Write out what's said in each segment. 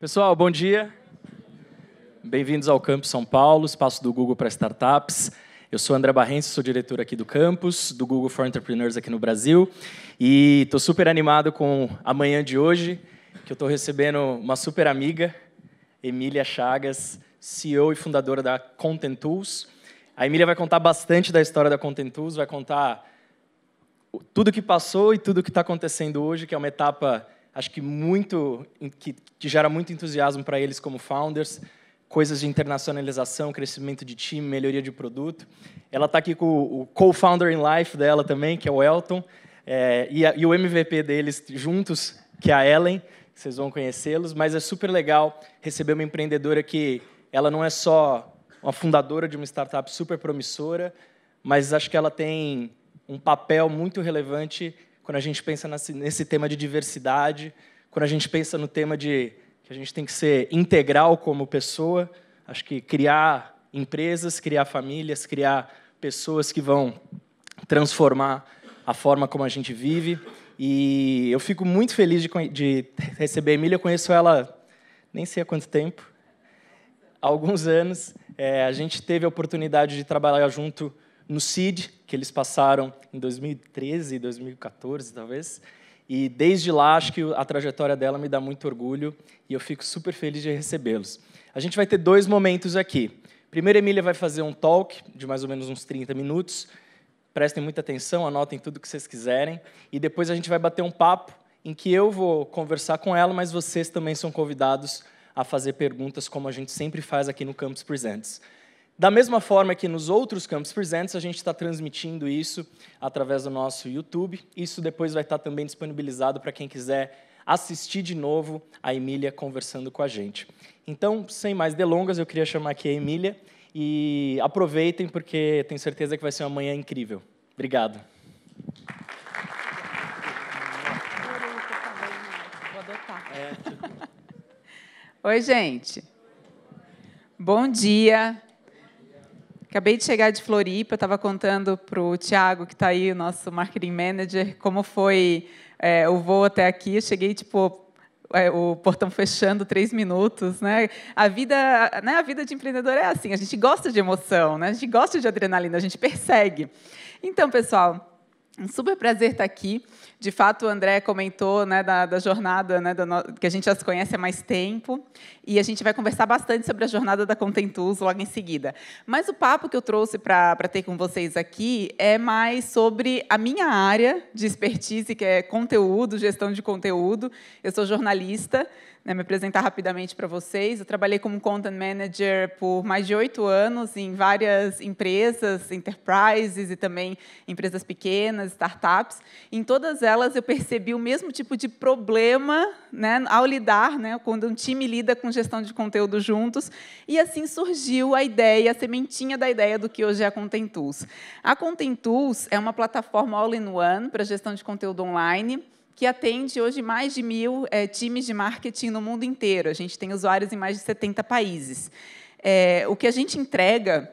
Pessoal, bom dia. Bem-vindos ao Campus São Paulo, espaço do Google para startups. Eu sou André Barrense, sou diretor aqui do campus, do Google for Entrepreneurs aqui no Brasil. E estou super animado com a manhã de hoje, que eu estou recebendo uma super amiga, Emília Chagas, CEO e fundadora da Content Tools. A Emília vai contar bastante da história da Content Tools, vai contar tudo que passou e tudo que está acontecendo hoje, que é uma etapa, acho que que gera muito entusiasmo para eles como founders, coisas de internacionalização, crescimento de time, melhoria de produto. Ela está aqui com o co-founder in life dela também, que é o Elton, e o MVP deles juntos, que é a Ellen, que vocês vão conhecê-los, mas é super legal receber uma empreendedora que ela não é só uma fundadora de uma startup super promissora, mas acho que ela tem um papel muito relevante quando a gente pensa nesse tema de diversidade, quando a gente pensa no tema de que a gente tem que ser integral como pessoa, acho que criar empresas, criar famílias, criar pessoas que vão transformar a forma como a gente vive. E eu fico muito feliz de receber a Emília. Eu conheço ela nem sei há quanto tempo, há alguns anos. A gente teve a oportunidade de trabalhar junto no Seed, que eles passaram em 2013, 2014, talvez. E, desde lá, acho que a trajetória dela me dá muito orgulho e eu fico super feliz de recebê-los. A gente vai ter dois momentos aqui. Primeiro, a Emília vai fazer um talk de mais ou menos uns 30 minutos. Prestem muita atenção, anotem tudo que vocês quiserem. E depois a gente vai bater um papo em que eu vou conversar com ela, mas vocês também são convidados a fazer perguntas, como a gente sempre faz aqui no Campus Presents. Da mesma forma que nos outros Campus Presents, a gente está transmitindo isso através do nosso YouTube. Isso depois vai estar também disponibilizado para quem quiser assistir de novo a Emília conversando com a gente. Então, sem mais delongas, eu queria chamar aqui a Emília e aproveitem, porque tenho certeza que vai ser uma manhã incrível. Obrigado. Vou adotar. Oi, gente. Bom dia. Acabei de chegar de Floripa, estava contando para o Thiago, que está aí, o nosso marketing manager, como foi o voo até aqui. Eu cheguei, o portão fechando 3 minutos. Né? A vida de empreendedor é assim, a gente gosta de emoção, né? A gente gosta de adrenalina, a gente persegue. Então, pessoal, um super prazer estar aqui. De fato, o André comentou, né, da jornada, né, que a gente já se conhece há mais tempo, e a gente vai conversar bastante sobre a jornada da Content Tools logo em seguida. Mas o papo que eu trouxe para ter com vocês aqui é mais sobre a minha área de expertise, que é conteúdo, gestão de conteúdo. Eu sou jornalista. Me apresentar rapidamente para vocês. Eu trabalhei como Content Manager por mais de 8 anos em várias empresas, enterprises e também empresas pequenas, startups. Em todas elas, eu percebi o mesmo tipo de problema, né, ao lidar, né, quando um time lida com gestão de conteúdo juntos. E assim surgiu a ideia, a sementinha da ideia do que hoje é a Content Tools. A Content Tools é uma plataforma all-in-one para gestão de conteúdo online, que atende hoje mais de 1.000 times de marketing no mundo inteiro. A gente tem usuários em mais de 70 países. O que a gente entrega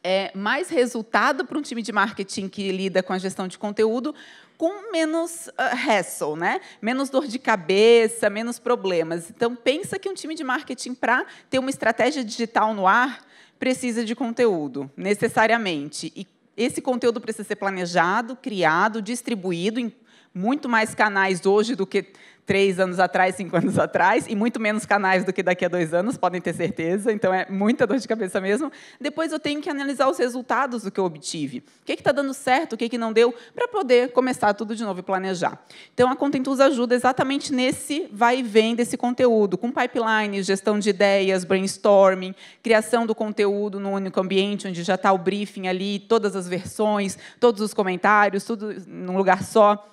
é mais resultado para um time de marketing que lida com a gestão de conteúdo, com menos hassle, né? Menos dor de cabeça, menos problemas. Então, pensa que um time de marketing, para ter uma estratégia digital no ar, precisa de conteúdo, necessariamente. E esse conteúdo precisa ser planejado, criado, distribuído em muito mais canais hoje do que 3 anos atrás, 5 anos atrás, e muito menos canais do que daqui a 2 anos, podem ter certeza. Então, é muita dor de cabeça mesmo. Depois, eu tenho que analisar os resultados do que eu obtive. O que está dando certo, o que não deu, para poder começar tudo de novo e planejar. Então, a Content Tools ajuda exatamente nesse vai e vem desse conteúdo, com pipeline, gestão de ideias, brainstorming, criação do conteúdo num único ambiente, onde já está o briefing ali, todas as versões, todos os comentários, tudo num lugar só.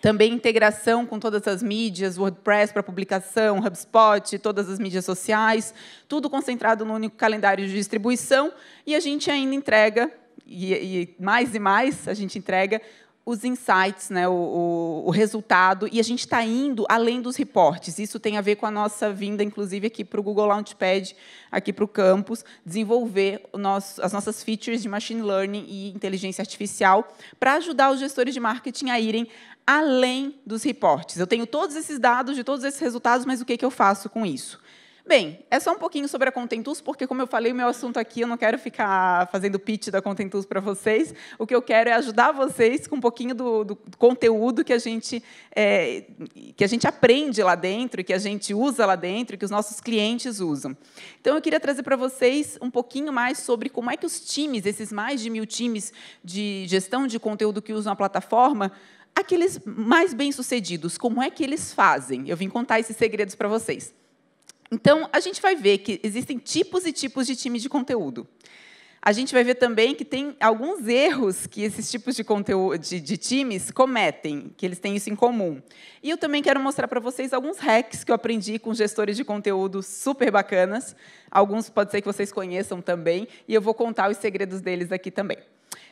Também integração com todas as mídias, WordPress para publicação, HubSpot, todas as mídias sociais, tudo concentrado no único calendário de distribuição. E a gente ainda entrega, e mais, a gente entrega os insights, né, o resultado, e a gente está indo além dos reportes. Isso tem a ver com a nossa vinda, inclusive, aqui para o Google Launchpad, aqui para o campus, desenvolver as nossas features de machine learning e inteligência artificial para ajudar os gestores de marketing a irem além dos reportes. Eu tenho todos esses dados de todos esses resultados, mas o que eu faço com isso? Bem, é só um pouquinho sobre a Contentus, porque, como eu falei, o meu assunto aqui, eu não quero ficar fazendo pitch da Contentus para vocês. O que eu quero é ajudar vocês com um pouquinho do conteúdo que a gente aprende lá dentro, e que a gente usa lá dentro, e que os nossos clientes usam. Então, eu queria trazer para vocês um pouquinho mais sobre como é que os times, esses mais de 1000 times de gestão de conteúdo que usam a plataforma, aqueles mais bem-sucedidos, como é que eles fazem? Eu vim contar esses segredos para vocês. Então, a gente vai ver que existem tipos e tipos de time de conteúdo. A gente vai ver também que tem alguns erros que esses tipos de conteúdo de times cometem, que eles têm isso em comum. E eu também quero mostrar para vocês alguns hacks que eu aprendi com gestores de conteúdo super bacanas. Alguns pode ser que vocês conheçam também, e eu vou contar os segredos deles aqui também.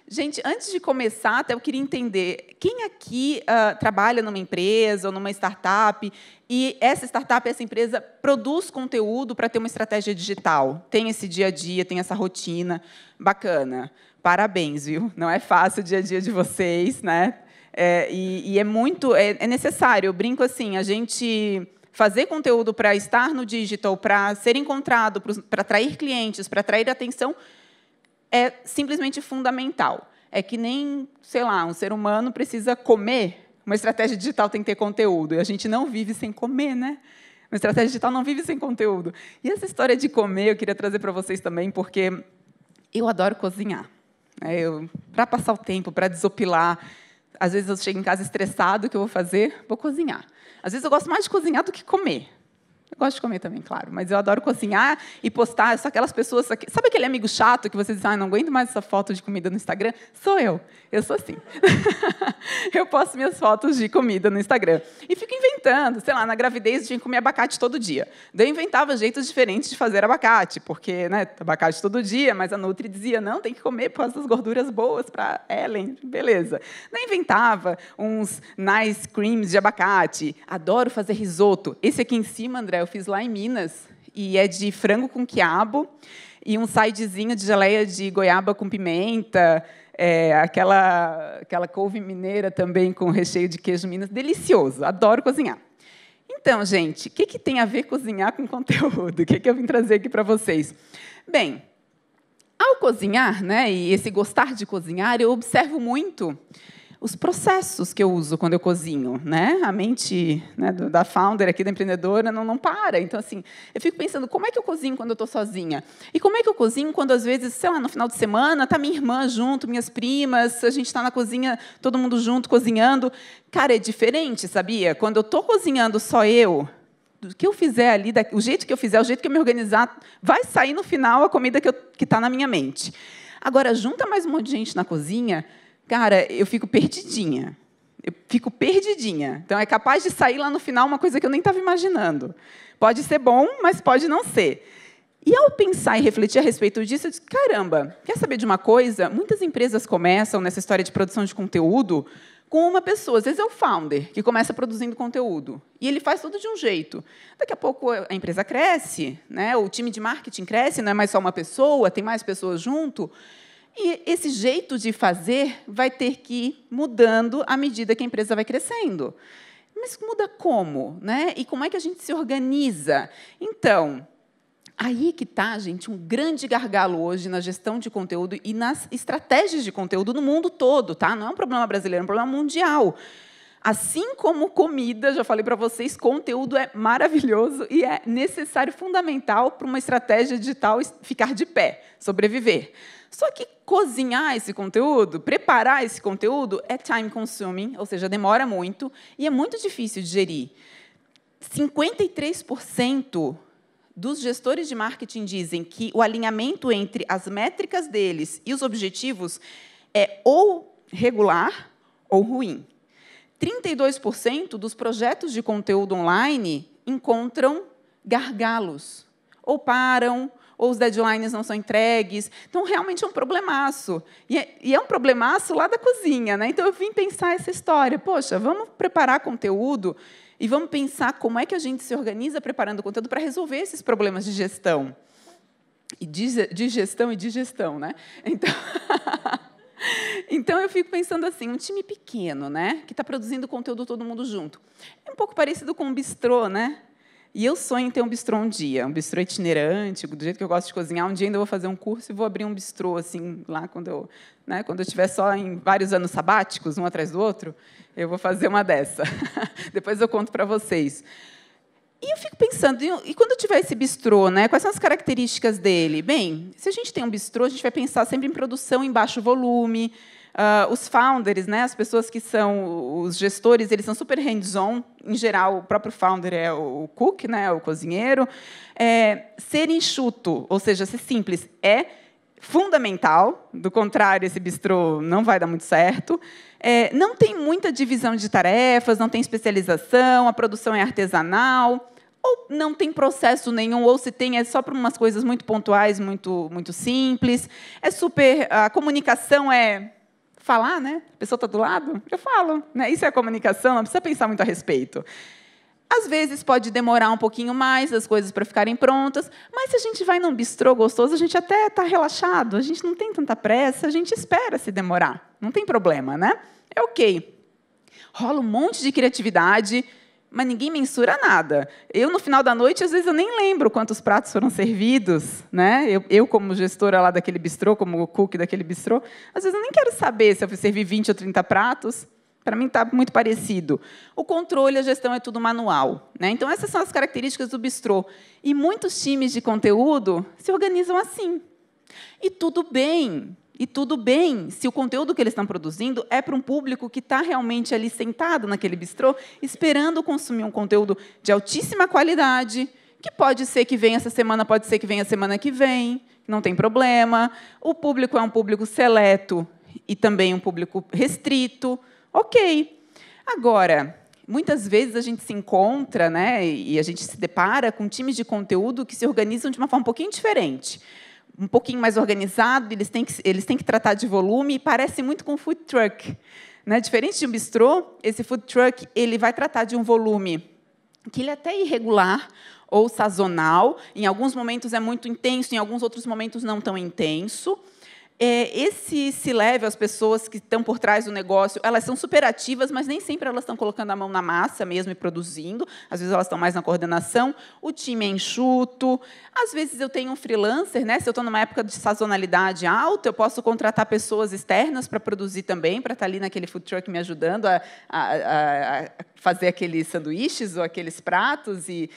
Gente, antes de começar, até eu queria entender, quem aqui trabalha numa empresa ou numa startup, e essa startup, essa empresa, produz conteúdo para ter uma estratégia digital? Tem esse dia a dia, tem essa rotina bacana. Parabéns, viu? Não é fácil o dia a dia de vocês, né? E é necessário. Eu brinco assim, a gente fazer conteúdo para estar no digital, para ser encontrado, para atrair clientes, para atrair atenção, é simplesmente fundamental. É que nem, sei lá, um ser humano precisa comer. Uma estratégia digital tem que ter conteúdo. E a gente não vive sem comer, né? Uma estratégia digital não vive sem conteúdo. E essa história de comer eu queria trazer para vocês também, porque eu adoro cozinhar. Para passar o tempo, para desopilar. Às vezes eu chego em casa estressado, o que eu vou fazer? Vou cozinhar. Às vezes eu gosto mais de cozinhar do que comer. Eu gosto de comer também, claro, mas eu adoro cozinhar e postar. São aquelas pessoas... Sabe aquele amigo chato que você diz, não aguento mais essa foto de comida no Instagram? Sou eu. Eu sou assim. Eu posto minhas fotos de comida no Instagram. E fico inventando. Sei lá, na gravidez eu tinha que comer abacate todo dia. Daí eu inventava jeitos diferentes de fazer abacate, porque, né, abacate todo dia, mas a Nutri dizia, não, tem que comer por essas gorduras boas para Ellen. Beleza. Daí eu inventava uns nice creams de abacate. Adoro fazer risoto. Esse aqui em cima, André, eu fiz lá em Minas, e é de frango com quiabo, e um sidezinho de geleia de goiaba com pimenta, aquela couve mineira também com recheio de queijo Minas. Delicioso, adoro cozinhar. Então, gente, o que tem a ver cozinhar com conteúdo? O que eu vim trazer aqui para vocês? Bem, ao cozinhar, né, e esse gostar de cozinhar, eu observo muito os processos que eu uso quando eu cozinho, né? A mente, né, da founder aqui, da empreendedora, não para. Então, assim, eu fico pensando, como é que eu cozinho quando eu estou sozinha? E como é que eu cozinho quando, às vezes, sei lá, no final de semana, está minha irmã junto, minhas primas, a gente está na cozinha, todo mundo junto, cozinhando. Cara, é diferente, sabia? Quando eu estou cozinhando só eu, do que eu fizer ali, o jeito que eu fizer, o jeito que eu me organizar, vai sair, no final, a comida que está na minha mente. Agora, junta mais um monte de gente na cozinha... Cara, eu fico perdidinha. Então, é capaz de sair lá no final uma coisa que eu nem estava imaginando. Pode ser bom, mas pode não ser. E, ao pensar e refletir a respeito disso, eu disse, caramba, quer saber de uma coisa? Muitas empresas começam nessa história de produção de conteúdo com uma pessoa. Às vezes é o founder, que começa produzindo conteúdo. E ele faz tudo de um jeito. Daqui a pouco a empresa cresce, né? O time de marketing cresce, não é mais só uma pessoa, tem mais pessoas junto. E esse jeito de fazer vai ter que ir mudando à medida que a empresa vai crescendo. Mas muda como? Né? E como é que a gente se organiza? Então, aí que está, gente, um grande gargalo hoje na gestão de conteúdo e nas estratégias de conteúdo no mundo todo. Tá? Não é um problema brasileiro, é um problema mundial. Assim como comida, já falei para vocês, conteúdo é maravilhoso e é necessário, fundamental para uma estratégia digital ficar de pé, sobreviver. Só que cozinhar esse conteúdo, preparar esse conteúdo, é time consuming, ou seja, demora muito e é muito difícil de gerir. 53% dos gestores de marketing dizem que o alinhamento entre as métricas deles e os objetivos é ou regular ou ruim. 32% dos projetos de conteúdo online encontram gargalos, ou param, ou os deadlines não são entregues. Então, realmente é um problemaço. E é um problemaço lá da cozinha, né? Então, eu vim pensar essa história. Poxa, vamos preparar conteúdo e vamos pensar como é que a gente se organiza preparando conteúdo para resolver esses problemas de gestão. De gestão, né? Então... Então, eu fico pensando assim, um time pequeno, né, que está produzindo conteúdo todo mundo junto. É um pouco parecido com um bistrô, né? E eu sonho em ter um bistrô um dia, um bistrô itinerante, do jeito que eu gosto de cozinhar. Um dia ainda vou fazer um curso e vou abrir um bistrô, assim, lá quando eu estiver só em vários anos sabáticos, um atrás do outro, eu vou fazer uma dessa. Depois eu conto para vocês. E eu fico pensando, e quando eu tiver esse bistrô, né, quais são as características dele? Bem, se a gente tem um bistrô, a gente vai pensar sempre em produção em baixo volume. Os founders, né, as pessoas que são os gestores, eles são super hands-on. Em geral, o próprio founder é o cook, né, o cozinheiro. Ser enxuto, ou seja, ser simples, é fundamental. Do contrário, esse bistrô não vai dar muito certo. Não tem muita divisão de tarefas, não tem especialização, a produção é artesanal, ou não tem processo nenhum, ou se tem, é só para umas coisas muito pontuais, muito simples. A comunicação é falar, né? A pessoa está do lado, eu falo, né? Isso é a comunicação, não precisa pensar muito a respeito. Às vezes pode demorar um pouquinho mais as coisas para ficarem prontas, mas se a gente vai num bistrô gostoso, a gente até está relaxado, a gente não tem tanta pressa, a gente espera se demorar, não tem problema, né? É ok. Rola um monte de criatividade, mas ninguém mensura nada. Eu, no final da noite, às vezes eu nem lembro quantos pratos foram servidos, né? Eu como gestora lá daquele bistrô, como cook daquele bistrô, às vezes eu nem quero saber se eu servi 20 ou 30 pratos. Para mim, está muito parecido. O controle, a gestão é tudo manual, né? Então, essas são as características do bistrô. E muitos times de conteúdo se organizam assim. E tudo bem. E tudo bem se o conteúdo que eles estão produzindo é para um público que está realmente ali sentado naquele bistrô, esperando consumir um conteúdo de altíssima qualidade, que pode ser que venha essa semana, pode ser que venha a semana que vem, não tem problema. O público é um público seleto e também um público restrito. Ok. Agora, muitas vezes a gente se encontra, né, e a gente se depara com times de conteúdo que se organizam de uma forma um pouquinho diferente. Um pouquinho mais organizado, eles têm que tratar de volume, e parece muito com food truck, né? Diferente de um bistrô, esse food truck ele vai tratar de um volume que ele é até irregular ou sazonal. Em alguns momentos é muito intenso, em alguns outros momentos não tão intenso. Esse C-level, as pessoas que estão por trás do negócio, elas são super ativas, mas nem sempre elas estão colocando a mão na massa mesmo e produzindo. Às vezes elas estão mais na coordenação. O time é enxuto. Às vezes eu tenho um freelancer, né? Se eu estou numa época de sazonalidade alta, eu posso contratar pessoas externas para produzir também, para estar ali naquele food truck me ajudando a fazer aqueles sanduíches ou aqueles pratos e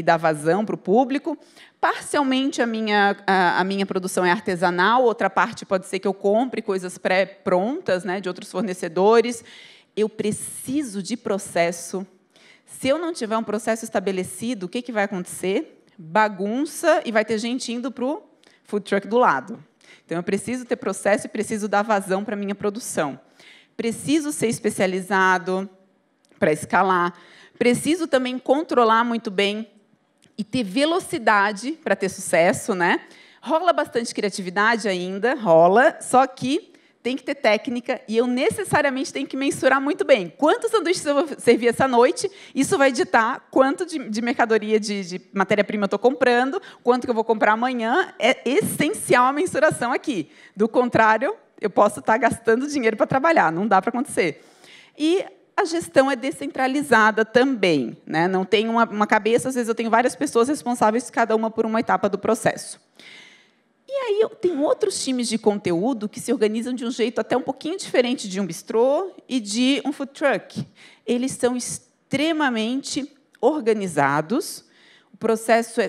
dar vazão para o público. Parcialmente, a minha produção é artesanal, outra parte pode ser que eu compre coisas pré-prontas, né, de outros fornecedores. Eu preciso de processo. Se eu não tiver um processo estabelecido, o que vai acontecer? Bagunça, e vai ter gente indo para o food truck do lado. Então, eu preciso ter processo e preciso dar vazão para a minha produção. Preciso ser especializado para escalar. Preciso também controlar muito bem e ter velocidade para ter sucesso, né? Rola bastante criatividade ainda, rola, só que tem que ter técnica e eu necessariamente tenho que mensurar muito bem. Quantos sanduíches eu vou servir essa noite, isso vai ditar quanto de mercadoria, de matéria-prima eu estou comprando, quanto que eu vou comprar amanhã. É essencial a mensuração aqui. Do contrário, eu posso estar gastando dinheiro para trabalhar, não dá para acontecer. E a gestão é descentralizada também, né? Não tem uma cabeça, às vezes eu tenho várias pessoas responsáveis, cada uma por uma etapa do processo. E aí eu tenho outros times de conteúdo que se organizam de um jeito até um pouquinho diferente de um bistrô e de um food truck. Eles são extremamente organizados, o processo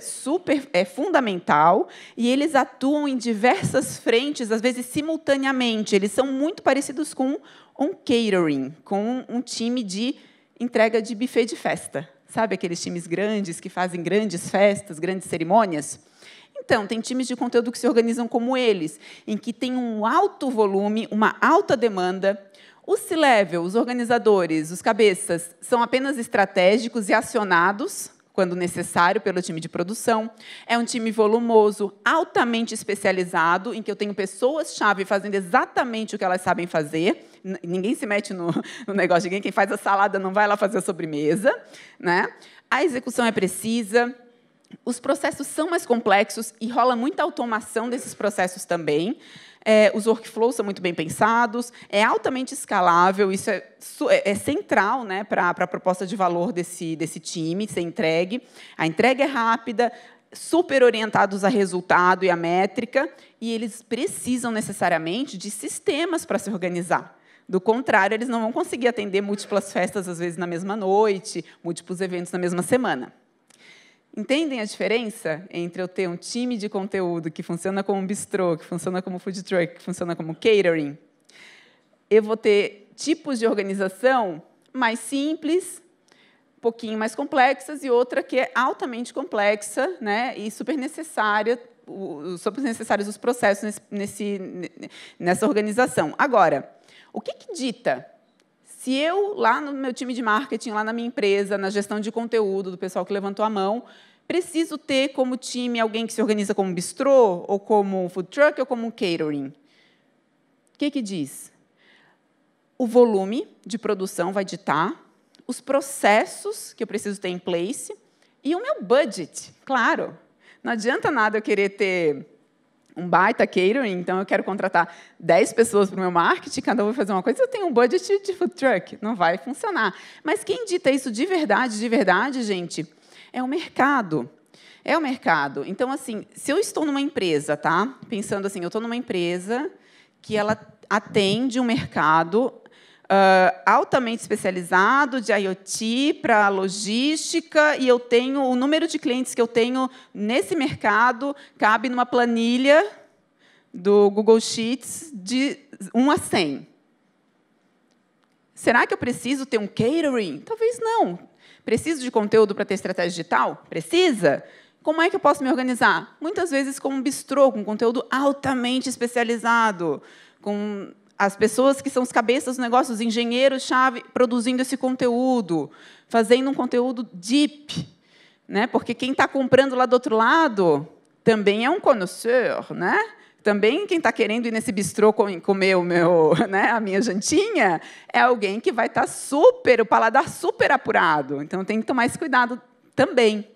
é fundamental, e eles atuam em diversas frentes, às vezes simultaneamente. Eles são muito parecidos com um catering, com um time de entrega de buffet de festa. Sabe aqueles times grandes que fazem grandes festas, grandes cerimônias? Então, tem times de conteúdo que se organizam como eles, em que tem um alto volume, uma alta demanda. Os C-level, os organizadores, os cabeças, são apenas estratégicos e acionados quando necessário, pelo time de produção. É um time volumoso, altamente especializado, em que eu tenho pessoas-chave fazendo exatamente o que elas sabem fazer. Ninguém se mete no negócio de ninguém. Quem faz a salada não vai lá fazer a sobremesa, né? A execução é precisa. Os processos são mais complexos e rola muita automação desses processos também. Os workflows são muito bem pensados, é altamente escalável, isso é central, né, para a proposta de valor desse time ser entregue. A entrega é rápida, super orientados a resultado e a métrica, e eles precisam necessariamente de sistemas para se organizar. Do contrário, eles não vão conseguir atender múltiplas festas, às vezes, na mesma noite, múltiplos eventos na mesma semana. Entendem a diferença entre eu ter um time de conteúdo que funciona como um bistrô, que funciona como food truck, que funciona como catering? Eu vou ter tipos de organização mais simples, um pouquinho mais complexas, e outra que é altamente complexa, né, e super necessários os processos nessa organização. Agora, o que dita? Se eu, lá no meu time de marketing, lá na minha empresa, na gestão de conteúdo, do pessoal que levantou a mão, preciso ter como time alguém que se organiza como bistrô, ou como food truck, ou como catering. O que diz? O volume de produção vai ditar, os processos que eu preciso ter em place e o meu budget, claro. Não adianta nada eu querer ter um baita catering, então eu quero contratar 10 pessoas para o meu marketing, cada um vai fazer uma coisa, eu tenho um budget de food truck, não vai funcionar. Mas quem dita isso de verdade, gente, é o mercado. É o mercado. Então, assim, se eu estou numa empresa, tá? Pensando assim, eu estou numa empresa que ela atende um mercado altamente especializado de IoT para logística, e eu tenho o número de clientes que eu tenho nesse mercado cabe numa planilha do Google Sheets de 1 a 100. Será que eu preciso ter um catering? Talvez não. Preciso de conteúdo para ter estratégia digital? Precisa. Como é que eu posso me organizar? Muitas vezes como um bistrô, com conteúdo altamente especializado, com as pessoas que são os cabeças dos negócios, os engenheiros-chave, produzindo esse conteúdo, fazendo um conteúdo deep, né? Porque quem está comprando lá do outro lado também é um connoisseur, né? Também quem está querendo ir nesse bistrô comer a minha jantinha é alguém que vai estar o paladar super apurado. Então, tem que tomar esse cuidado também.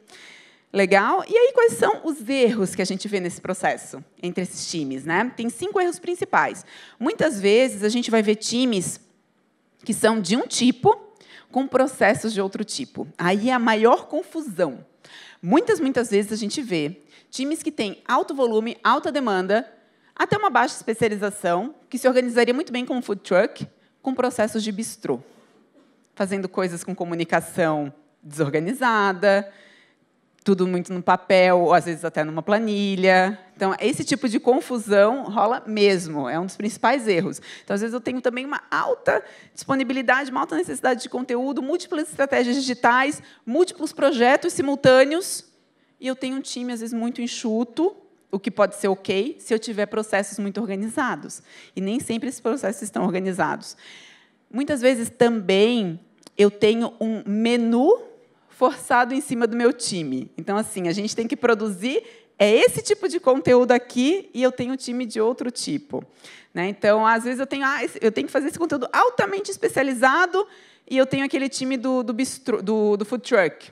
Legal? E aí, quais são os erros que a gente vê nesse processo, entre esses times, né? Tem 5 erros principais. Muitas vezes, a gente vai ver times que são de um tipo, com processos de outro tipo. Aí é a maior confusão. Muitas vezes, a gente vê times que têm alto volume, alta demanda, até uma baixa especialização, que se organizaria muito bem como food truck, com processos de bistrô, fazendo coisas com comunicação desorganizada, tudo muito no papel, ou às vezes até numa planilha. Então, esse tipo de confusão rola mesmo, é um dos principais erros. Então, às vezes, eu tenho também uma alta disponibilidade, uma alta necessidade de conteúdo, múltiplas estratégias digitais, múltiplos projetos simultâneos, e eu tenho um time, às vezes, muito enxuto, o que pode ser ok se eu tiver processos muito organizados. E nem sempre esses processos estão organizados. Muitas vezes, também, eu tenho um menu forçado em cima do meu time. Então, assim, a gente tem que produzir esse tipo de conteúdo aqui e eu tenho um time de outro tipo. Né? Então, às vezes, eu tenho que fazer esse conteúdo altamente especializado e eu tenho aquele time do food truck.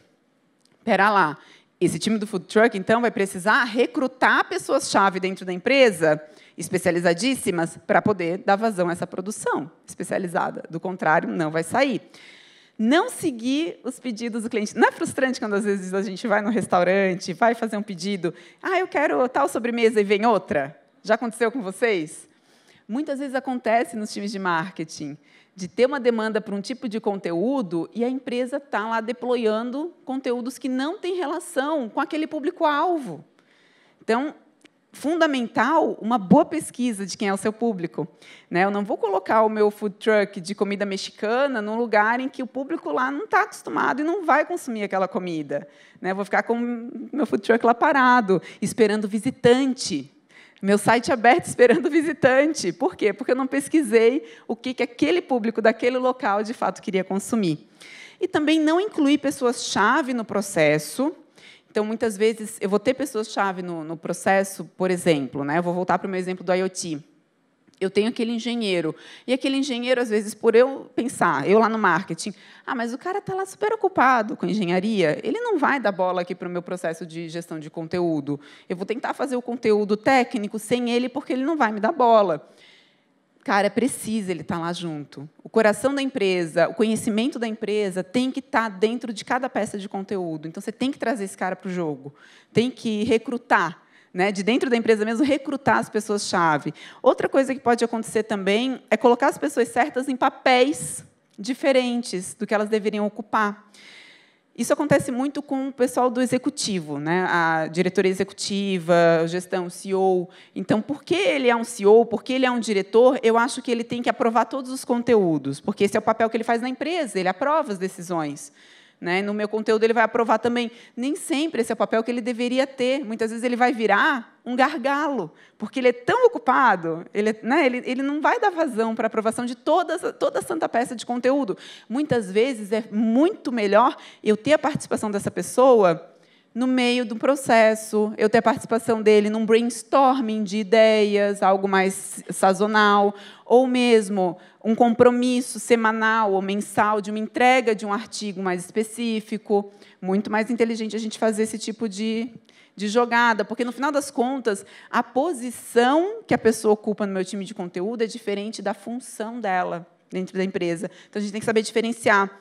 Espera lá. Esse time do food truck, então, vai precisar recrutar pessoas-chave dentro da empresa, especializadíssimas, para poder dar vazão a essa produção especializada. Do contrário, não vai sair. Não seguir os pedidos do cliente. Não é frustrante quando, às vezes, a gente vai no restaurante, vai fazer um pedido, eu quero tal sobremesa e vem outra? Já aconteceu com vocês? Muitas vezes acontece nos times de marketing, de ter uma demanda para um tipo de conteúdo e a empresa está lá deployando conteúdos que não têm relação com aquele público-alvo. Então, fundamental uma boa pesquisa de quem é o seu público. Né? Eu não vou colocar o meu food truck de comida mexicana num lugar em que o público lá não está acostumado e não vai consumir aquela comida. Né? Eu vou ficar com o meu food truck lá parado, esperando visitante. Meu site aberto esperando visitante. Por quê? Porque eu não pesquisei o que aquele público daquele local, de fato, queria consumir. E também não incluir pessoas-chave no processo. Então, muitas vezes, eu vou ter pessoas-chave no processo, por exemplo. Né? Eu vou voltar para o meu exemplo do IoT. eu tenho aquele engenheiro. E aquele engenheiro, às vezes, por eu pensar, eu lá no marketing, mas o cara está lá super ocupado com engenharia, ele não vai dar bola aqui para o meu processo de gestão de conteúdo. Eu vou tentar fazer o conteúdo técnico sem ele, porque ele não vai me dar bola. Cara, precisa ele estar lá junto. O coração da empresa, o conhecimento da empresa tem que estar dentro de cada peça de conteúdo. Então, você tem que trazer esse cara para o jogo. Tem que recrutar, né, de dentro da empresa mesmo, recrutar as pessoas-chave. Outra coisa que pode acontecer também é colocar as pessoas certas em papéis diferentes do que elas deveriam ocupar. Isso acontece muito com o pessoal do executivo, né? A diretoria executiva, a gestão, o CEO. Então, porque ele é um CEO, porque ele é um diretor, eu acho que ele tem que aprovar todos os conteúdos, porque esse é o papel que ele faz na empresa, ele aprova as decisões. Né? No meu conteúdo, ele vai aprovar também. Nem sempre esse é o papel que ele deveria ter. Muitas vezes, ele vai virar um gargalo, porque ele é tão ocupado, ele não vai dar vazão para a aprovação de toda a santa peça de conteúdo. Muitas vezes, é muito melhor eu ter a participação dessa pessoa no meio do processo, eu ter a participação dele num brainstorming de ideias, algo mais sazonal, ou mesmo um compromisso semanal ou mensal de uma entrega de um artigo mais específico. Muito mais inteligente a gente fazer esse tipo de jogada, porque, no final das contas, a posição que a pessoa ocupa no meu time de conteúdo é diferente da função dela dentro da empresa. Então, a gente tem que saber diferenciar.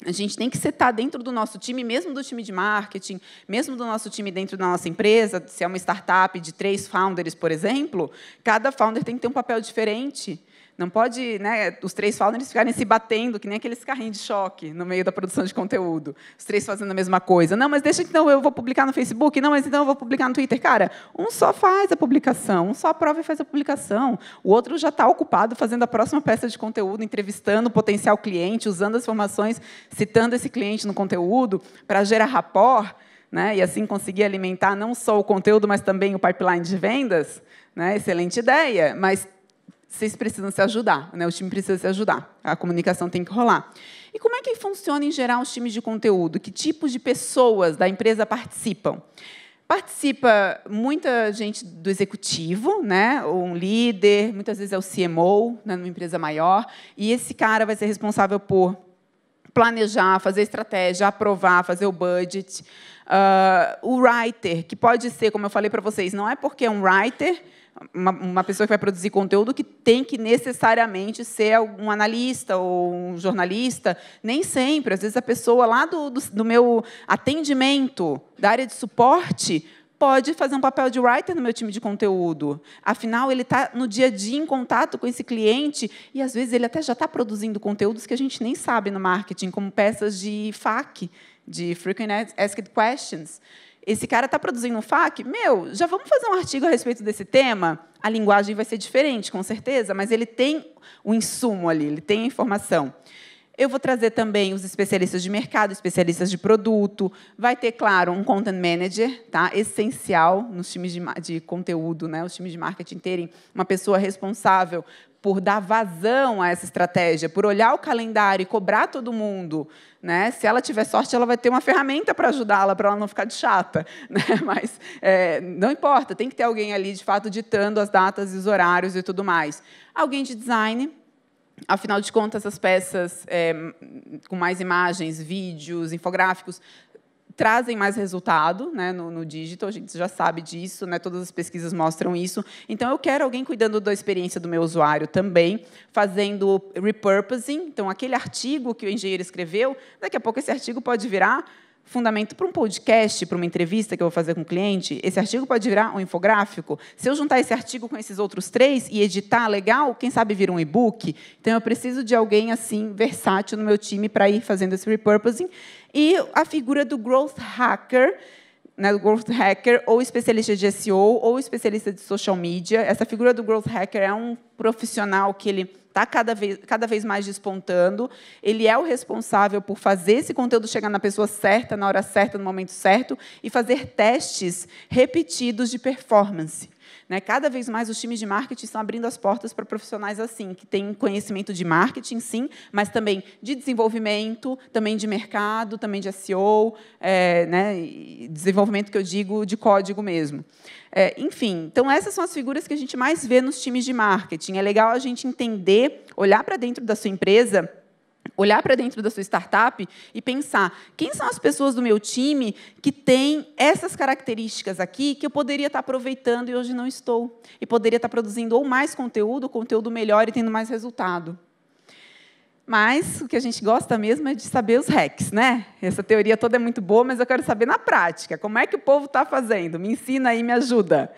A gente tem que setar dentro do nosso time, mesmo do time de marketing, mesmo do nosso time dentro da nossa empresa, se é uma startup de 3 founders, por exemplo, cada founder tem que ter um papel diferente. Não pode, né, os 3 founders ficarem se batendo, que nem aqueles carrinhos de choque no meio da produção de conteúdo. Os 3 fazendo a mesma coisa. Não, mas deixa que então eu vou publicar no Facebook. Não, mas então eu vou publicar no Twitter. Cara, um só faz a publicação, um só aprova e faz a publicação. O outro já está ocupado fazendo a próxima peça de conteúdo, entrevistando o potencial cliente, usando as informações, citando esse cliente no conteúdo para gerar rapport, né, e assim conseguir alimentar não só o conteúdo, mas também o pipeline de vendas. Né? Excelente ideia, mas vocês precisam se ajudar, né? O time precisa se ajudar, a comunicação tem que rolar. E como é que funciona, em geral, os times de conteúdo? Que tipos de pessoas da empresa participam? Participa muita gente do executivo, né? Ou um líder, muitas vezes é o CMO, né? Numa empresa maior, e esse cara vai ser responsável por planejar, fazer estratégia, aprovar, fazer o budget. O writer, que pode ser, como eu falei para vocês, não é porque é um writer, uma pessoa que vai produzir conteúdo, que tem que necessariamente ser um analista ou um jornalista. Nem sempre. Às vezes, a pessoa lá do meu atendimento, da área de suporte, pode fazer um papel de writer no meu time de conteúdo. Afinal, ele está no dia a dia em contato com esse cliente e, às vezes, ele até já está produzindo conteúdos que a gente nem sabe no marketing, como peças de FAQ, de Frequent Asked Questions. Esse cara está produzindo um FAQ, já vamos fazer um artigo a respeito desse tema? A linguagem vai ser diferente, com certeza, mas ele tem o insumo ali, ele tem a informação. Eu vou trazer também os especialistas de mercado, especialistas de produto. Vai ter, claro, um content manager, tá? Essencial nos times de conteúdo, né? Os times de marketing terem uma pessoa responsável por dar vazão a essa estratégia, por olhar o calendário e cobrar todo mundo. Né? Se ela tiver sorte, ela vai ter uma ferramenta para ajudá-la, para ela não ficar de chata. Né? Mas não importa, tem que ter alguém ali, de fato, ditando as datas e os horários e tudo mais. Alguém de design. Afinal de contas, as peças com mais imagens, vídeos, infográficos, trazem mais resultado, né, no digital, a gente já sabe disso, né, todas as pesquisas mostram isso. Então, eu quero alguém cuidando da experiência do meu usuário também, fazendo repurposing. Então, aquele artigo que o engenheiro escreveu, daqui a pouco esse artigo pode virar fundamento para um podcast, para uma entrevista que eu vou fazer com o cliente. Esse artigo pode virar um infográfico. Se eu juntar esse artigo com esses outros 3 e editar legal, quem sabe vira um e-book. Então, eu preciso de alguém assim versátil no meu time para ir fazendo esse repurposing. E a figura do growth hacker, né, do growth hacker, ou especialista de SEO, ou especialista de social media. Essa figura do growth hacker é um profissional que ele está cada vez mais despontando. Ele é o responsável por fazer esse conteúdo chegar na pessoa certa, na hora certa, no momento certo, e fazer testes repetidos de performance. Né? Cada vez mais os times de marketing estão abrindo as portas para profissionais assim, que têm conhecimento de marketing, sim, mas também de desenvolvimento, também de mercado, também de SEO, né? E desenvolvimento que eu digo de código mesmo. Enfim, então essas são as figuras que a gente mais vê nos times de marketing. É legal a gente entender, olhar para dentro da sua empresa, olhar para dentro da sua startup e pensar quem são as pessoas do meu time que têm essas características aqui que eu poderia estar aproveitando e hoje não estou. E poderia estar produzindo ou mais conteúdo melhor e tendo mais resultado. Mas o que a gente gosta mesmo é de saber os hacks, né? Essa teoria toda é muito boa, mas eu quero saber na prática. Como é que o povo está fazendo? Me ensina aí, me ajuda.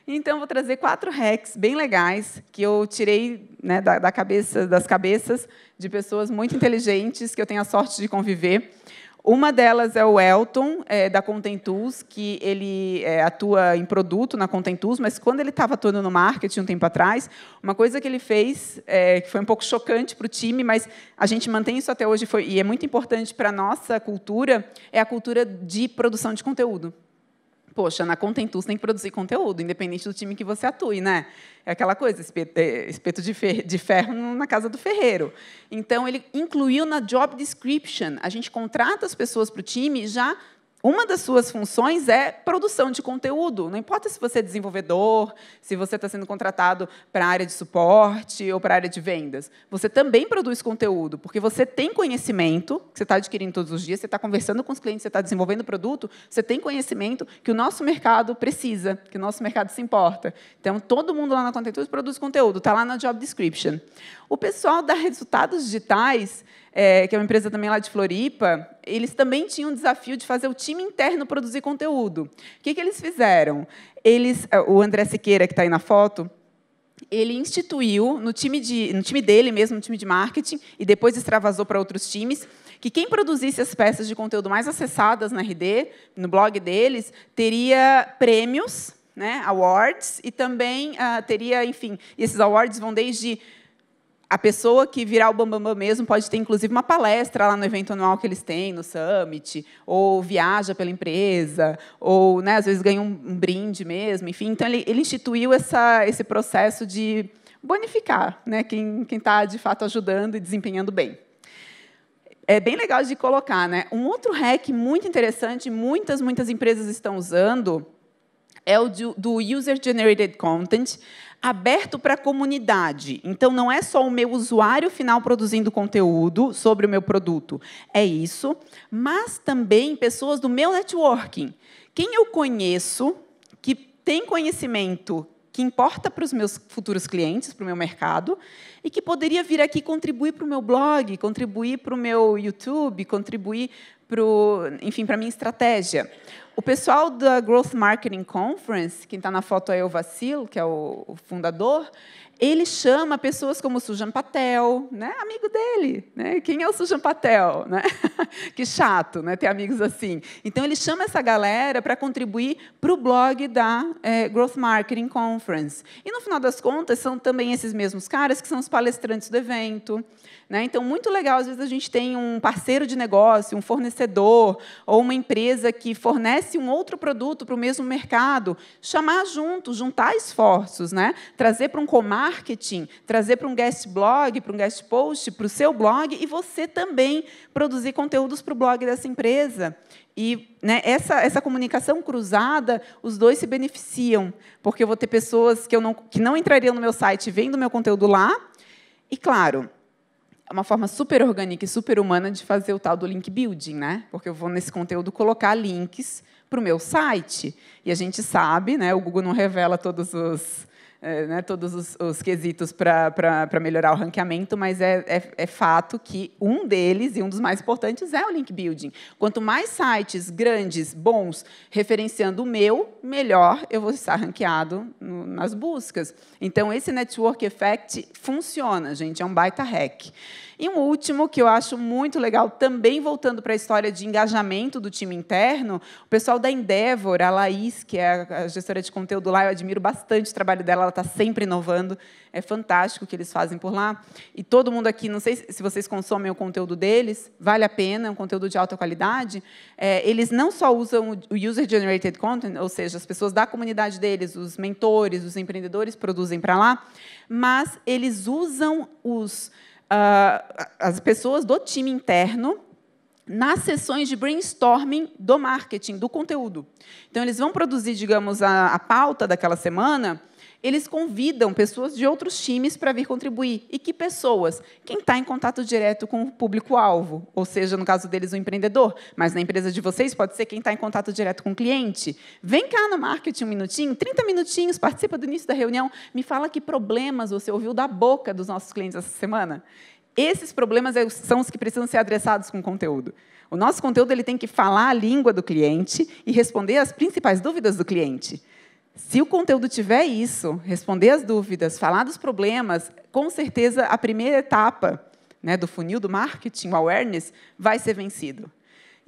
Então, vou trazer 4 hacks bem legais que eu tirei, né, das cabeças de pessoas muito inteligentes que eu tenho a sorte de conviver. Uma delas é o Elton, da Content Tools, que ele atua em produto na Content Tools, mas quando ele estava atuando no marketing um tempo atrás, uma coisa que ele fez, que foi um pouco chocante para o time, mas a gente mantém isso até hoje, e é muito importante para a nossa cultura, é a cultura de produção de conteúdo. Poxa, na Content Tools tem que produzir conteúdo, independente do time que você atue, né? É aquela coisa, espeto de ferro na casa do ferreiro. Então, ele incluiu na job description. A gente contrata as pessoas para o time já. Uma das suas funções é produção de conteúdo. Não importa se você é desenvolvedor, se você está sendo contratado para a área de suporte ou para a área de vendas. Você também produz conteúdo, porque você tem conhecimento, que você está adquirindo todos os dias, você está conversando com os clientes, você está desenvolvendo produto, você tem conhecimento que o nosso mercado precisa, que o nosso mercado se importa. Então, todo mundo lá na Content Tools produz conteúdo, está lá na job description. O pessoal da Resultados Digitais, que é uma empresa também lá de Floripa, eles também tinham o desafio de fazer o time interno produzir conteúdo. O que eles fizeram? O André Siqueira, que está aí na foto, ele instituiu, no time dele mesmo, no time de marketing, e depois extravasou para outros times, que quem produzisse as peças de conteúdo mais acessadas na RD, no blog deles, teria prêmios, né, awards, e também teria, enfim, esses awards vão desde a pessoa que virar o bambambam mesmo pode ter, inclusive, uma palestra lá no evento anual que eles têm, no Summit, ou viaja pela empresa, ou, né, às vezes, ganha um brinde mesmo. Enfim, então, ele instituiu esse processo de bonificar, né, quem está, de fato, ajudando e desempenhando bem. É bem legal de colocar. Né? Um outro hack muito interessante, muitas empresas estão usando, é o do User-Generated Content, aberto para a comunidade. Então, não é só o meu usuário final produzindo conteúdo sobre o meu produto. É isso, mas também pessoas do meu networking. Quem eu conheço, que tem conhecimento que importa para os meus futuros clientes, para o meu mercado, e que poderia vir aqui contribuir para o meu blog, contribuir para o meu YouTube, contribuir para a minha estratégia. O pessoal da Growth Marketing Conference, quem está na foto é o Vassil, que é o fundador, ele chama pessoas como o Sujan Patel, né? Amigo dele. Né? Quem é o Sujan Patel? Né? Que chato, né? Ter amigos assim. Então, ele chama essa galera para contribuir para o blog da Growth Marketing Conference. E, no final das contas, são também esses mesmos caras que são os palestrantes do evento. Né? Então, muito legal, às vezes, a gente tem um parceiro de negócio, um fornecedor, ou uma empresa que fornece um outro produto para o mesmo mercado, chamar junto, juntar esforços, né? Trazer para um co-marketing, trazer para um guest blog, para um guest post, para o seu blog, e você também produzir conteúdos para o blog dessa empresa. E, né, essa comunicação cruzada, os dois se beneficiam, porque eu vou ter pessoas que não entrariam no meu site vendo o meu conteúdo lá, e, claro, é uma forma super orgânica e super humana de fazer o tal do link building, né? Porque eu vou, nesse conteúdo, colocar links para o meu site. E a gente sabe, né, o Google não revela todos os quesitos para melhorar o ranqueamento, mas é fato que um deles, e um dos mais importantes, é o link building. Quanto mais sites grandes, bons, referenciando o meu, melhor eu vou estar ranqueado nas buscas. Então, esse network effect funciona, gente, é um baita hack. E um último, que eu acho muito legal, também voltando para a história de engajamento do time interno, o pessoal da Endeavor, a Laís, que é a gestora de conteúdo lá, eu admiro bastante o trabalho dela, dela está sempre inovando. É fantástico o que eles fazem por lá. E todo mundo aqui, não sei se vocês consomem o conteúdo deles, vale a pena, é um conteúdo de alta qualidade. Eles não só usam o User-Generated Content, ou seja, as pessoas da comunidade deles, os mentores, os empreendedores produzem para lá, mas eles usam as pessoas do time interno nas sessões de brainstorming do marketing, do conteúdo. Então, eles vão produzir, digamos, a pauta daquela semana, eles convidam pessoas de outros times para vir contribuir. E que pessoas? Quem está em contato direto com o público-alvo, ou seja, no caso deles, o empreendedor, mas na empresa de vocês pode ser quem está em contato direto com o cliente. Vem cá no marketing um minutinho, 30 minutinhos, participa do início da reunião, me fala que problemas você ouviu da boca dos nossos clientes essa semana. Esses problemas são os que precisam ser adressados com conteúdo. O nosso conteúdo ele tem que falar a língua do cliente e responder às principais dúvidas do cliente. Se o conteúdo tiver isso, responder às dúvidas, falar dos problemas, com certeza a primeira etapa, né, do funil do marketing, o awareness, vai ser vencido.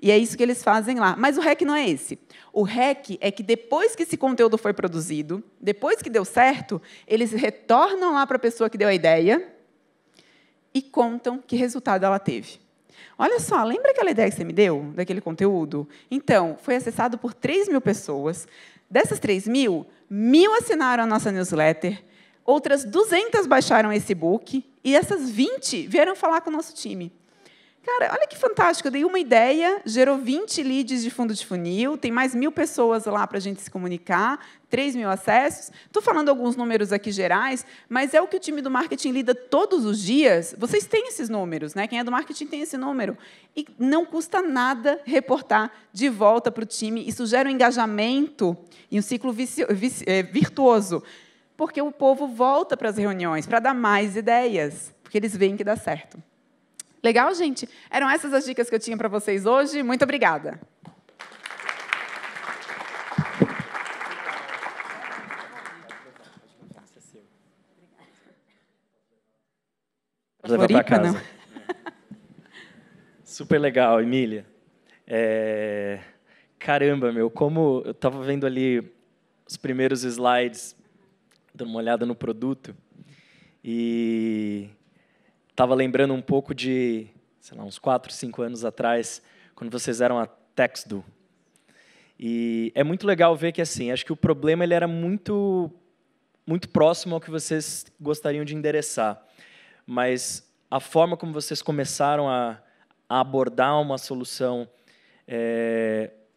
E é isso que eles fazem lá. Mas o hack não é esse. O hack é que, depois que esse conteúdo foi produzido, depois que deu certo, eles retornam lá para a pessoa que deu a ideia e contam que resultado ela teve. Olha só, lembra aquela ideia que você me deu, daquele conteúdo? Então, foi acessado por 3.000 pessoas. Dessas 3.000, 1.000 assinaram a nossa newsletter, outras 200 baixaram esse e-book, e essas 20 vieram falar com o nosso time. Cara, olha que fantástico, eu dei uma ideia, gerou 20 leads de fundo de funil, tem mais 1.000 pessoas lá para a gente se comunicar, 3.000 acessos. Estou falando alguns números aqui gerais, mas é o que o time do marketing lida todos os dias. Vocês têm esses números, né? Quem é do marketing tem esse número. E não custa nada reportar de volta para o time. Isso gera um engajamento e um ciclo virtuoso, porque o povo volta para as reuniões para dar mais ideias, porque eles veem que dá certo. Legal, gente? Eram essas as dicas que eu tinha para vocês hoje. Muito obrigada. Levar para casa. Não. Super legal, Emília. Caramba, meu, como eu estava vendo ali os primeiros slides, dando uma olhada no produto, e estava lembrando um pouco de, sei lá, uns 4, 5 anos atrás, quando vocês eram a Textdo. E é muito legal ver que, assim, acho que o problema ele era muito próximo ao que vocês gostariam de endereçar. Mas a forma como vocês começaram a abordar uma solução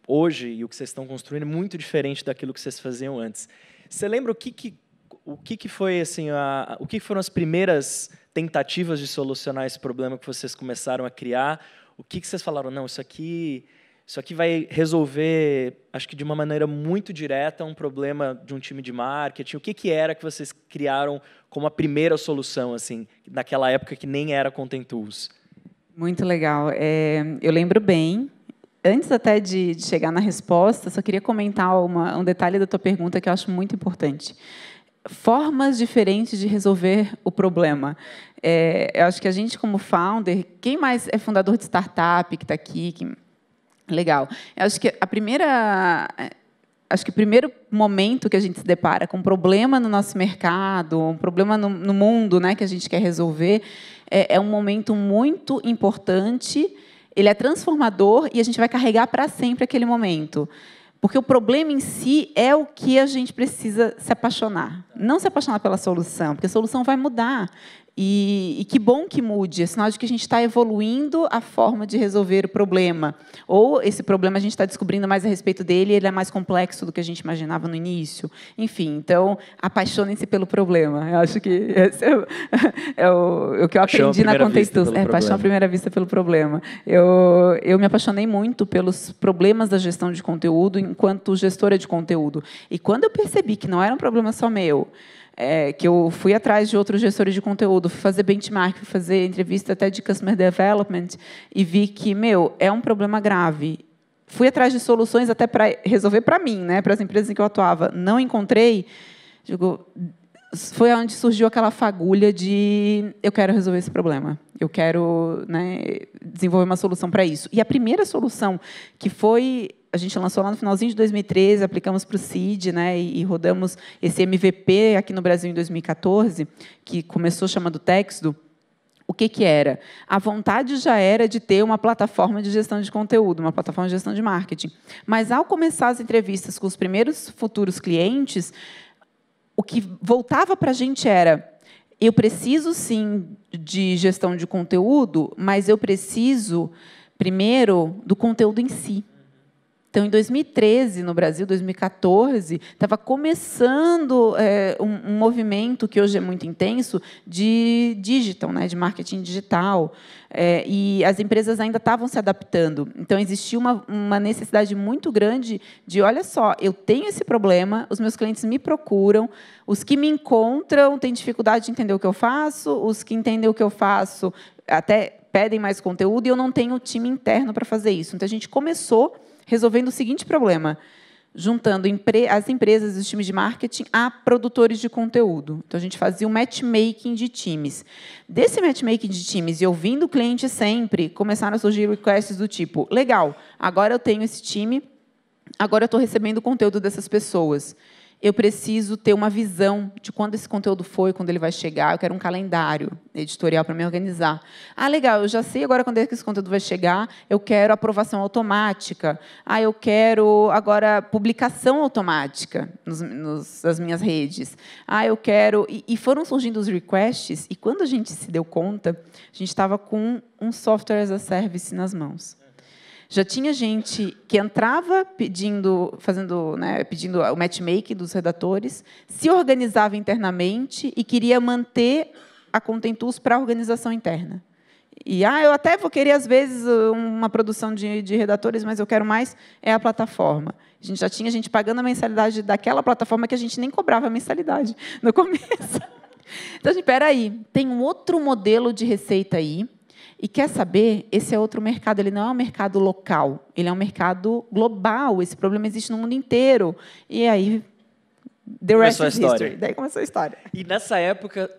hoje e o que vocês estão construindo é muito diferente daquilo que vocês faziam antes. Você lembra o que foi, assim, o que foram as primeiras tentativas de solucionar esse problema que vocês começaram a criar? O que vocês falaram? Não, isso aqui vai resolver, acho que de uma maneira muito direta, um problema de um time de marketing. O que era que vocês criaram como a primeira solução, assim, naquela época que nem era Content Tools? Muito legal. Eu lembro bem. Antes até de chegar na resposta, só queria comentar um detalhe da tua pergunta que eu acho muito importante. Formas diferentes de resolver o problema. Eu acho que a gente, como founder, quem mais é fundador de startup que está aqui? Legal. Eu acho que o primeiro momento que a gente se depara com um problema no nosso mercado, um problema no mundo, né, que a gente quer resolver, é um momento muito importante. Ele é transformador e a gente vai carregar para sempre aquele momento. Porque o problema em si é o que a gente precisa se apaixonar. Não se apaixonar pela solução, porque a solução vai mudar. E que bom que mude, é sinal de que a gente está evoluindo a forma de resolver o problema. Ou esse problema a gente está descobrindo mais a respeito dele, ele é mais complexo do que a gente imaginava no início. Enfim, então, apaixonem-se pelo problema. Eu acho que esse é o que eu aprendi na Content Tools. Paixão à primeira vista pelo problema. Eu me apaixonei muito pelos problemas da gestão de conteúdo enquanto gestora de conteúdo. E quando eu percebi que não era um problema só meu, que eu fui atrás de outros gestores de conteúdo, fui fazer benchmark, fui fazer entrevista até de Customer Development, e vi que, é um problema grave. Fui atrás de soluções até para resolver para mim, né, para as empresas em que eu atuava. Não encontrei. Foi onde surgiu aquela fagulha de eu quero resolver esse problema. Eu quero, né, desenvolver uma solução para isso. E a primeira solução que foi a gente lançou lá no finalzinho de 2013, aplicamos para o Seed, né, e rodamos esse MVP aqui no Brasil em 2014, que começou chamando Texto. O que era? A vontade já era de ter uma plataforma de gestão de conteúdo, uma plataforma de gestão de marketing. Mas, ao começar as entrevistas com os primeiros futuros clientes, o que voltava para a gente era: eu preciso, sim, de gestão de conteúdo, mas eu preciso, primeiro, do conteúdo em si. Então, em 2013, no Brasil, 2014, estava começando um movimento que hoje é muito intenso de digital, né, de marketing digital, e as empresas ainda estavam se adaptando. Então, existia uma necessidade muito grande de, olha só, eu tenho esse problema, os meus clientes me procuram, os que me encontram têm dificuldade de entender o que eu faço, os que entendem o que eu faço até pedem mais conteúdo, e eu não tenho time interno para fazer isso. Então, a gente começou resolvendo o seguinte problema: juntando as empresas e os times de marketing a produtores de conteúdo. Então, a gente fazia um matchmaking de times. Desse matchmaking de times, e ouvindo o cliente sempre, começaram a surgir requests do tipo: legal, agora eu tenho esse time, agora eu estou recebendo o conteúdo dessas pessoas. Eu preciso ter uma visão de quando esse conteúdo foi, quando ele vai chegar. Eu quero um calendário editorial para me organizar. Ah, legal, eu já sei agora quando é que esse conteúdo vai chegar. Eu quero aprovação automática. Ah, eu quero agora publicação automática nas minhas redes. Ah, eu quero... E foram surgindo os requests, e quando a gente se deu conta, a gente estava com um software as a service nas mãos. Já tinha gente que entrava pedindo o matchmaking dos redatores, se organizava internamente e queria manter a Content-Tools para a organização interna. E eu até vou querer, às vezes, uma produção de redatores, mas eu quero mais a plataforma. A gente já tinha gente pagando a mensalidade daquela plataforma que a gente nem cobrava a mensalidade no começo. Então, espera aí, tem um outro modelo de receita aí. E quer saber? Esse é outro mercado. Ele não é um mercado local, ele é um mercado global. Esse problema existe no mundo inteiro. E aí, the rest is history. Daí começou a história. E nessa época,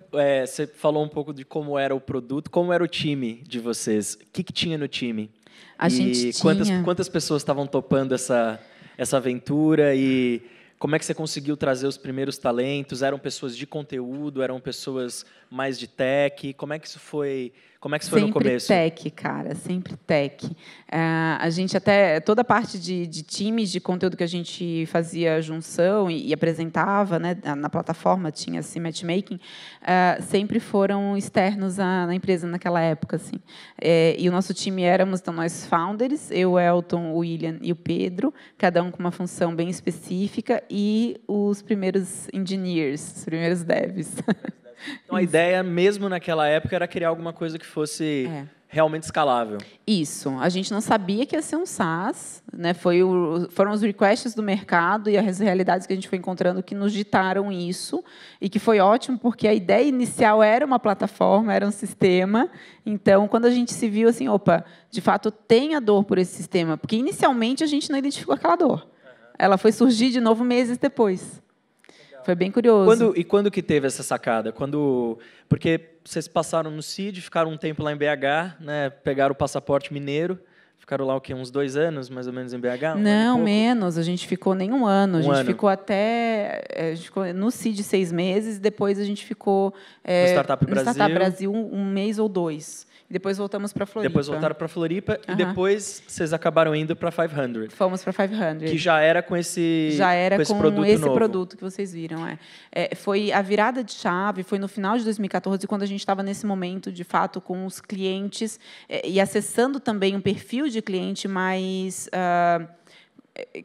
você falou um pouco de como era o produto, como era o time de vocês. O que tinha no time? A gente tinha... Quantas pessoas estavam topando essa aventura? E como é que você conseguiu trazer os primeiros talentos? Eram pessoas de conteúdo? Eram pessoas mais de tech? Como é que isso foi? Como é que isso foi no começo? Sempre tech, cara, sempre tech. A gente até, toda a parte de times de conteúdo que a gente fazia junção e apresentava, né, na plataforma, tinha esse matchmaking, sempre foram externos na empresa naquela época. Assim. E o nosso time éramos, então, nós founders, eu, o Elton, o William e o Pedro, cada um com uma função bem específica, e os primeiros engineers, os primeiros devs. Então, a ideia, mesmo naquela época, era criar alguma coisa que fosse realmente escalável. Isso. A gente não sabia que ia ser um SaaS. Né? Foram os requests do mercado e as realidades que a gente foi encontrando que nos ditaram isso. E que foi ótimo, porque a ideia inicial era uma plataforma, era um sistema. Então, quando a gente se viu assim, opa, de fato, tem a dor por esse sistema. Porque, inicialmente, a gente não identificou aquela dor. Ela foi surgir de novo meses depois. Foi bem curioso. Quando que teve essa sacada? Porque vocês passaram no CID, ficaram um tempo lá em BH, né, pegaram o passaporte mineiro, ficaram lá o quê? Uns 2 anos, mais ou menos, em BH? Não, menos. A gente ficou nem um ano. A gente ficou no CID 6 meses, depois a gente ficou no Startup Brasil 1 mês ou 2. E depois voltamos para Floripa. Depois voltaram para Floripa e depois vocês acabaram indo para 500. Fomos para 500. Que já era com esse produto que vocês viram. Foi a virada de chave, foi no final de 2014, quando a gente estava nesse momento, de fato, com os clientes e acessando também um perfil de cliente mais...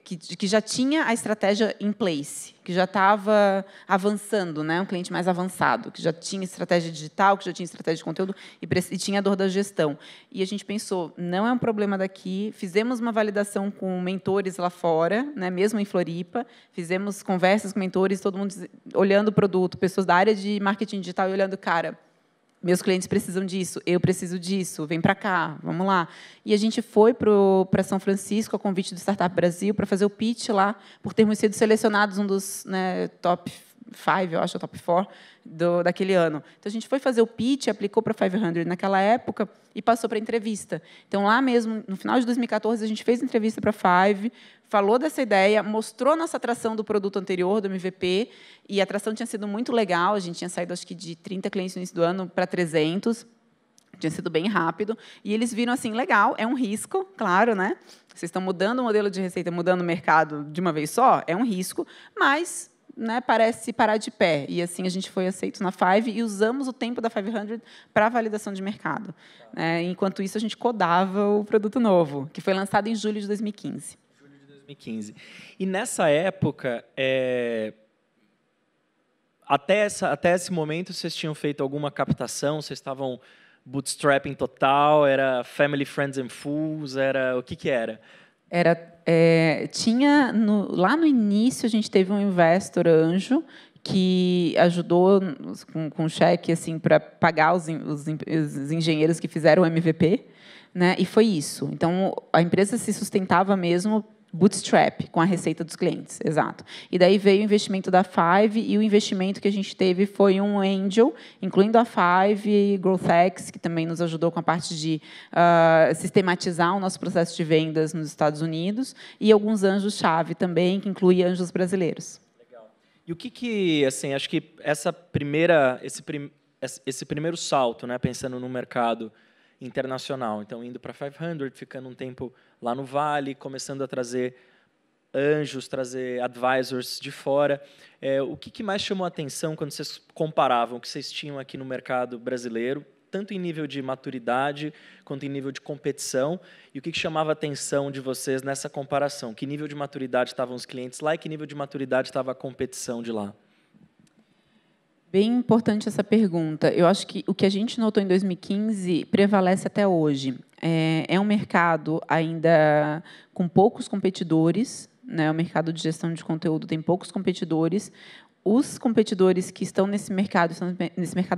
que já tinha a estratégia in place, que já estava avançando, né? Um cliente mais avançado, que já tinha estratégia digital, que já tinha estratégia de conteúdo e tinha a dor da gestão. E a gente pensou, não é um problema daqui, fizemos uma validação com mentores lá fora, né? Mesmo em Floripa, fizemos conversas com mentores, todo mundo olhando o produto, pessoas da área de marketing digital e olhando, cara, meus clientes precisam disso, eu preciso disso, vem para cá, vamos lá. E a gente foi para São Francisco, a convite do Startup Brasil, para fazer o pitch lá, por termos sido selecionados um dos top 5, eu acho, top 4 daquele ano. Então, a gente foi fazer o pitch, aplicou para 500 naquela época e passou para a entrevista. Então, lá mesmo, no final de 2014, a gente fez entrevista para 5, falou dessa ideia, mostrou nossa atração do produto anterior, do MVP, e a atração tinha sido muito legal. A gente tinha saído, acho que, de 30 clientes no início do ano para 300. Tinha sido bem rápido. E eles viram assim, legal, é um risco, claro, né? Vocês estão mudando o modelo de receita, mudando o mercado de uma vez só, é um risco, mas, né, parece parar de pé. E assim a gente foi aceito na Five e usamos o tempo da 500 para validação de mercado. Enquanto isso, a gente codava o produto novo, que foi lançado em julho de 2015. Julho de 2015. E nessa época, até esse momento, vocês tinham feito alguma captação? Vocês estavam bootstrapping total? Era family, friends and fools? Era o que era? Lá no início, a gente teve um investor anjo que ajudou com cheque assim, para pagar os engenheiros que fizeram o MVP, né? E foi isso. Então, a empresa se sustentava mesmo bootstrap, com a receita dos clientes, exato. E daí veio o investimento da Five, e o investimento que a gente teve foi um angel, incluindo a Five, GrowthX, que também nos ajudou com a parte de sistematizar o nosso processo de vendas nos Estados Unidos, e alguns anjos-chave também, que inclui anjos brasileiros. Legal. E o que assim, acho que esse primeiro salto, né, pensando no mercado internacional, então indo para 500, ficando um tempo lá no Vale, começando a trazer anjos, trazer advisors de fora. O que mais chamou a atenção quando vocês comparavam o que vocês tinham aqui no mercado brasileiro, tanto em nível de maturidade quanto em nível de competição, e o que chamava a atenção de vocês nessa comparação? Que nível de maturidade estavam os clientes lá e que nível de maturidade estava a competição de lá? Bem importante essa pergunta. Eu acho que o que a gente notou em 2015 prevalece até hoje. É um mercado ainda com poucos competidores, né? O mercado de gestão de conteúdo tem poucos competidores. Os competidores que estão nesse mercado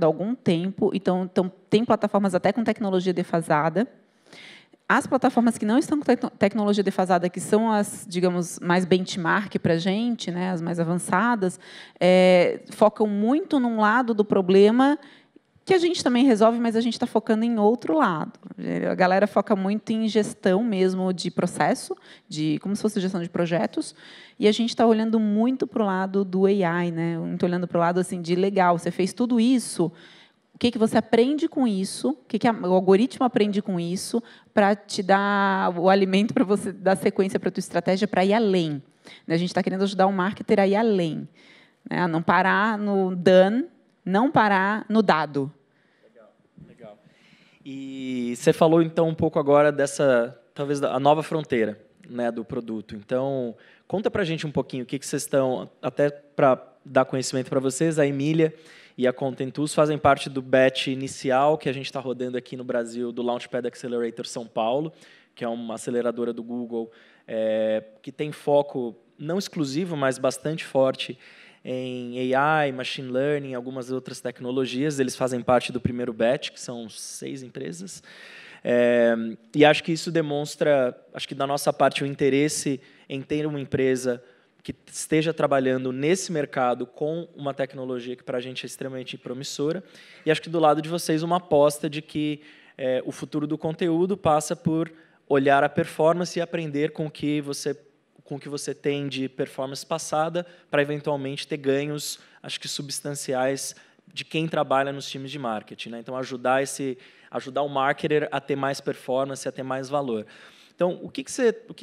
há algum tempo, então tem plataformas até com tecnologia defasada. As plataformas que não estão com tecnologia defasada, que são as, digamos, mais benchmark para a gente, né, as mais avançadas, focam muito num lado do problema que a gente também resolve, mas a gente está focando em outro lado. A galera foca muito em gestão mesmo de processo, como se fosse gestão de projetos, e a gente está olhando muito para o lado do AI, né? Muito olhando para o lado assim, de legal, você fez tudo isso. O que você aprende com isso? O que o algoritmo aprende com isso para te dar o alimento para você dar sequência para a tua estratégia para ir além? A gente está querendo ajudar o marketer a ir além, né? A não parar no done, não parar no dado. Legal. E você falou então um pouco agora dessa, talvez a nova fronteira, né, do produto. Então, conta para a gente um pouquinho o que vocês estão, até para dar conhecimento para vocês, a Emília e a Content Tools fazem parte do batch inicial que a gente está rodando aqui no Brasil, do Launchpad Accelerator São Paulo, que é uma aceleradora do Google, que tem foco não exclusivo, mas bastante forte em AI, Machine Learning, algumas outras tecnologias. Eles fazem parte do primeiro batch, que são 6 empresas. E acho que isso demonstra, acho que da nossa parte, o interesse em ter uma empresa que esteja trabalhando nesse mercado com uma tecnologia que para a gente é extremamente promissora. E acho que do lado de vocês uma aposta de que o futuro do conteúdo passa por olhar a performance e aprender com o que você tem de performance passada para eventualmente ter ganhos, acho que substanciais, de quem trabalha nos times de marketing, né? Então ajudar o marketer a ter mais performance, a ter mais valor. Então, o que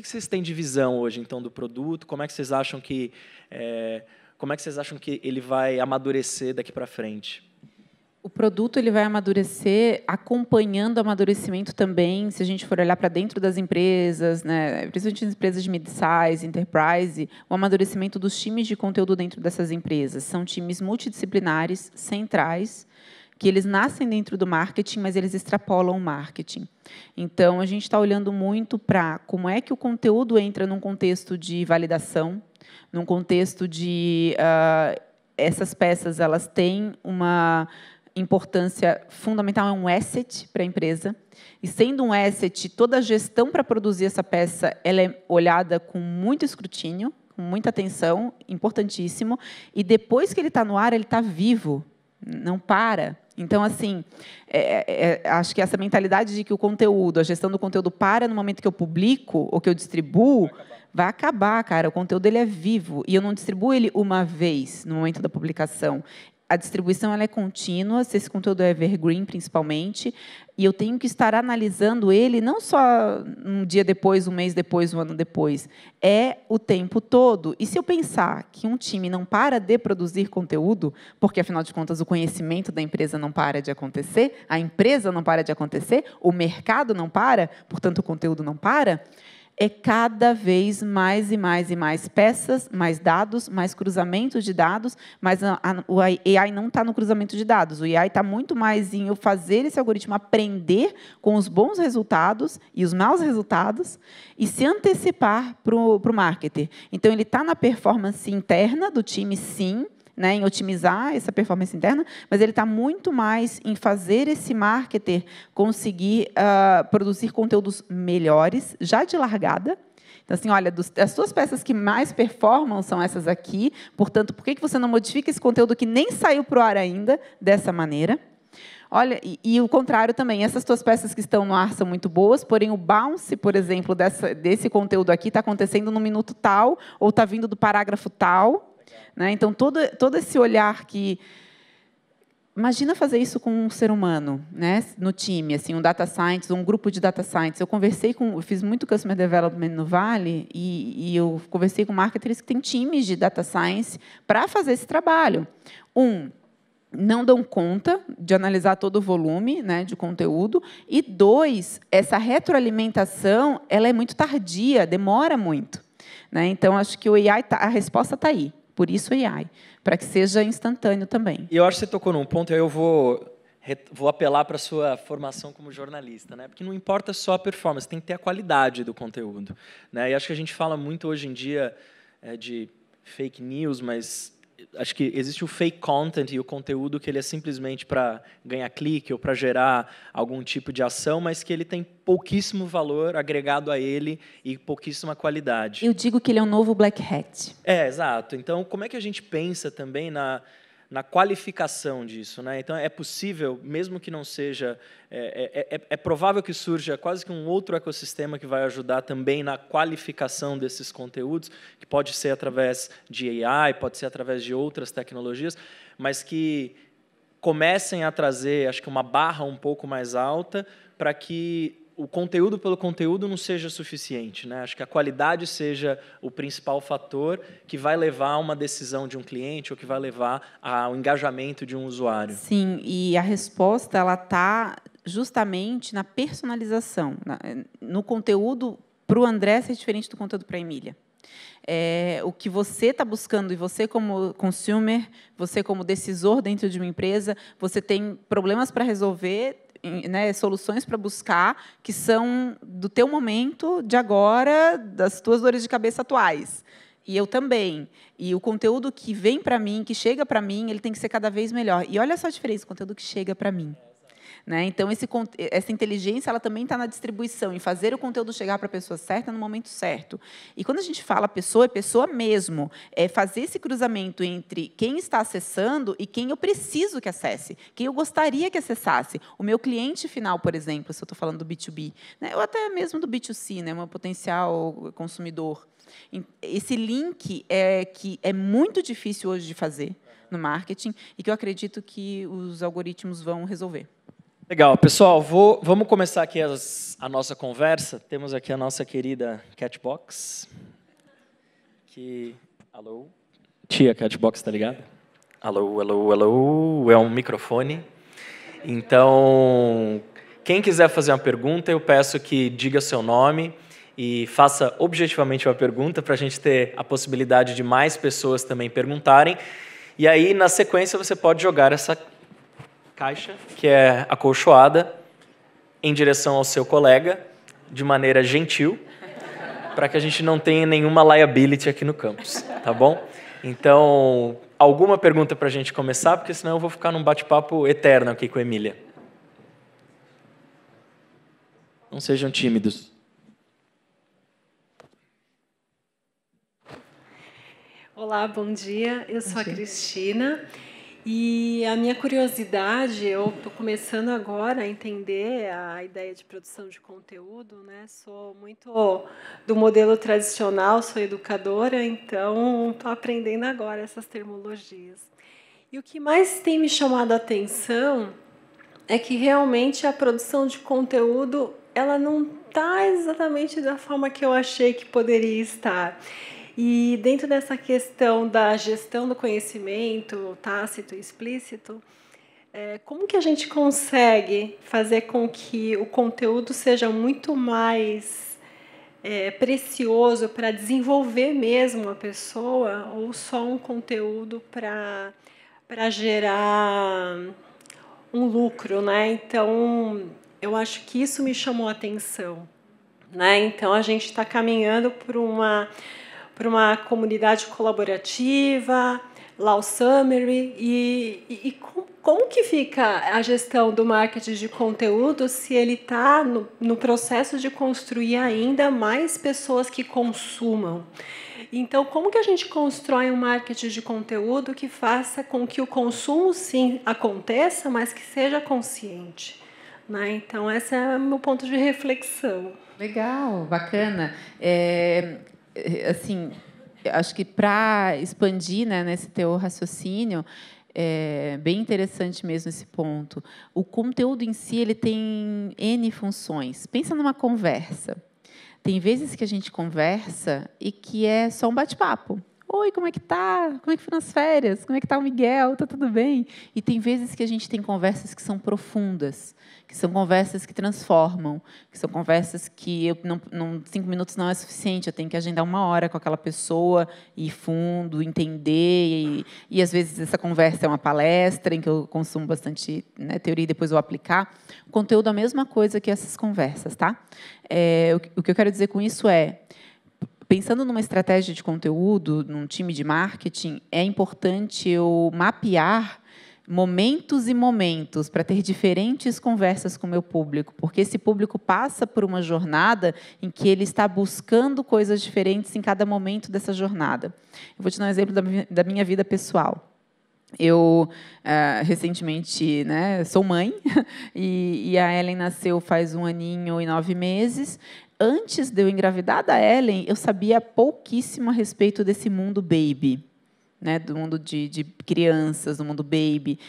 vocês têm de visão hoje, então, do produto? Como é que vocês acham que ele vai amadurecer daqui para frente? O produto ele vai amadurecer acompanhando o amadurecimento também, se a gente for olhar para dentro das empresas, né, principalmente as empresas de mid-size, enterprise, o amadurecimento dos times de conteúdo dentro dessas empresas. São times multidisciplinares, centrais, que eles nascem dentro do marketing, mas eles extrapolam o marketing. Então, a gente está olhando muito para como é que o conteúdo entra num contexto de validação, num contexto de essas peças elas têm uma importância fundamental, é um asset para a empresa. E, sendo um asset, toda a gestão para produzir essa peça ela é olhada com muito escrutínio, com muita atenção, importantíssimo. E, depois que ele está no ar, ele está vivo, não para. Então, assim, acho que essa mentalidade de que o conteúdo, a gestão do conteúdo para no momento que eu publico ou que eu distribuo, vai acabar, cara. O conteúdo ele é vivo e eu não distribuo ele uma vez no momento da publicação. A distribuição ela é contínua, se esse conteúdo é evergreen, principalmente, e eu tenho que estar analisando ele não só um dia depois, um mês depois, um ano depois, é o tempo todo. E se eu pensar que um time não para de produzir conteúdo, porque, afinal de contas, o conhecimento da empresa não para de acontecer, a empresa não para de acontecer, o mercado não para, portanto, o conteúdo não para, é cada vez mais e mais e mais peças, mais dados, mais cruzamentos de dados, mas o AI não está no cruzamento de dados. O AI está muito mais em eu fazer esse algoritmo aprender com os bons resultados e os maus resultados e se antecipar para o marketer. Então, ele está na performance interna do time, sim, né, em otimizar essa performance interna, mas ele está muito mais em fazer esse marketer conseguir produzir conteúdos melhores, já de largada. Então, assim, olha, as suas peças que mais performam são essas aqui, portanto, por que você não modifica esse conteúdo que nem saiu para o ar ainda, dessa maneira? Olha, e o contrário também, essas tuas peças que estão no ar são muito boas, porém o bounce, por exemplo, desse conteúdo aqui está acontecendo no minuto tal, ou está vindo do parágrafo tal. Né? Então, todo esse olhar que... Imagina fazer isso com um ser humano, né? No time, assim, um data scientist, um grupo de data scientists. Eu fiz muito customer development no Vale e eu conversei com marketers que têm times de data science para fazer esse trabalho. Não dão conta de analisar todo o volume, né, de conteúdo. E 2, essa retroalimentação ela é muito tardia, demora muito. Né? Então, acho que o AI a resposta está aí. Por isso, AI, para que seja instantâneo também. E eu acho que você tocou num ponto, aí eu vou apelar para a sua formação como jornalista, né? Porque não importa só a performance, tem que ter a qualidade do conteúdo. Né? E acho que a gente fala muito hoje em dia de fake news, mas acho que existe o fake content e o conteúdo que ele é simplesmente para ganhar clique ou para gerar algum tipo de ação, mas que ele tem pouquíssimo valor agregado a ele e pouquíssima qualidade. Eu digo que ele é um novo black hat. Exato. Então, como é que a gente pensa também na qualificação disso? Né? Então, é possível, mesmo que não seja... É provável que surja quase que um outro ecossistema que vai ajudar também na qualificação desses conteúdos, que pode ser através de AI, pode ser através de outras tecnologias, mas que comecem a trazer, acho que uma barra um pouco mais alta para que o conteúdo pelo conteúdo não seja suficiente, né? Acho que a qualidade seja o principal fator que vai levar a uma decisão de um cliente ou que vai levar ao engajamento de um usuário. Sim, e a resposta ela está justamente na personalização. No conteúdo, para o André, é diferente do conteúdo para a Emília. O que você está buscando, e você como consumer, você como decisor dentro de uma empresa, você tem problemas para resolver, né, soluções para buscar que são do teu momento, de agora, das tuas dores de cabeça atuais. E eu também. E o conteúdo que vem para mim, que chega para mim, ele tem que ser cada vez melhor. E olha só a diferença, o conteúdo que chega para mim. Né? Então, essa inteligência ela também está na distribuição, em fazer o conteúdo chegar para a pessoa certa no momento certo. E quando a gente fala pessoa, é pessoa mesmo. É fazer esse cruzamento entre quem está acessando e quem eu preciso que acesse, quem eu gostaria que acessasse. O meu cliente final, por exemplo, se eu estou falando do B2B, né? Ou até mesmo do B2C, né? Meu potencial consumidor. Esse link que é muito difícil hoje de fazer no marketing e que eu acredito que os algoritmos vão resolver. Legal. Pessoal, vamos começar aqui a nossa conversa. Temos aqui a nossa querida Catbox. Alô? Tia Catbox, tá ligado? Alô, alô, alô. É um microfone. Então, quem quiser fazer uma pergunta, eu peço que diga seu nome e faça objetivamente uma pergunta para a gente ter a possibilidade de mais pessoas também perguntarem. E aí, na sequência, você pode jogar essa caixa, que é acolchoada, em direção ao seu colega, de maneira gentil, para que a gente não tenha nenhuma liability aqui no campus, tá bom? Então, alguma pergunta para a gente começar, porque senão eu vou ficar num bate-papo eterno aqui com a Emília. Não sejam tímidos. Olá, bom dia. Eu sou a Cristina. E a minha curiosidade, eu estou começando agora a entender a ideia de produção de conteúdo, né? Sou muito do modelo tradicional, sou educadora, então estou aprendendo agora essas terminologias. E o que mais tem me chamado a atenção é que realmente a produção de conteúdo ela não está exatamente da forma que eu achei que poderia estar. E dentro dessa questão da gestão do conhecimento, tácito e explícito, como que a gente consegue fazer com que o conteúdo seja muito mais precioso para desenvolver mesmo a pessoa, ou só um conteúdo para gerar um lucro, né? Então, eu acho que isso me chamou a atenção, né? Então, a gente está caminhando por uma comunidade colaborativa, lá o Summary, e como que fica a gestão do marketing de conteúdo se ele está no processo de construir ainda mais pessoas que consumam? Então, como que a gente constrói um marketing de conteúdo que faça com que o consumo, sim, aconteça, mas que seja consciente? Né? Então, esse é o meu ponto de reflexão. Legal, bacana. Assim, acho que para expandir, né, nesse teu raciocínio, é bem interessante mesmo esse ponto. O conteúdo em si ele tem N funções. Pensa numa conversa. Tem vezes que a gente conversa e que é só um bate-papo. Oi, como é que tá? Como é que foram as férias? Como é que tá o Miguel? Tá tudo bem? E tem vezes que a gente tem conversas que são profundas, que são conversas que transformam, que são conversas que 5 minutos não é suficiente, eu tenho que agendar 1 hora com aquela pessoa, ir fundo, entender, e às vezes essa conversa é uma palestra em que eu consumo bastante, né, teoria e depois vou aplicar. O conteúdo é a mesma coisa que essas conversas, tá? O que eu quero dizer com isso é, pensando numa estratégia de conteúdo, num time de marketing, é importante eu mapear momentos e momentos para ter diferentes conversas com o meu público, porque esse público passa por uma jornada em que ele está buscando coisas diferentes em cada momento dessa jornada. Eu vou te dar um exemplo da minha vida pessoal. Eu, recentemente, né, sou mãe, e a Ellen nasceu faz 1 aninho e 9 meses. Antes de eu engravidar da Ellen, eu sabia pouquíssimo a respeito desse mundo baby, né, do mundo de crianças, do mundo baby.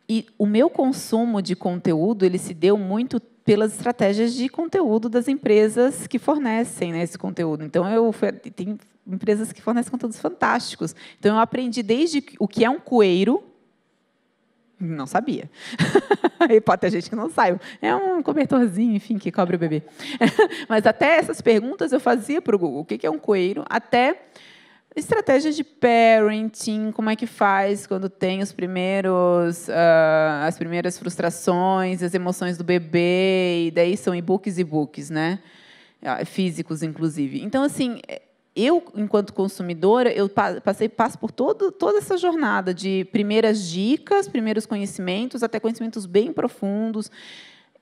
E o meu consumo de conteúdo ele se deu muito pelas estratégias de conteúdo das empresas que fornecem, né, esse conteúdo. Então, tem empresas que fornecem conteúdos fantásticos. Então, eu aprendi desde o que é um coeiro, não sabia. E pode ter gente que não saiba. É um cobertorzinho, enfim, que cobre o bebê. Mas até essas perguntas eu fazia para o Google. O que é um coeiro? Até estratégias de parenting, como é que faz quando tem as primeiras frustrações, as emoções do bebê, e daí são e-books, né? Físicos, inclusive. Então, assim, eu, enquanto consumidora, eu passo por toda essa jornada de primeiras dicas, primeiros conhecimentos, até conhecimentos bem profundos.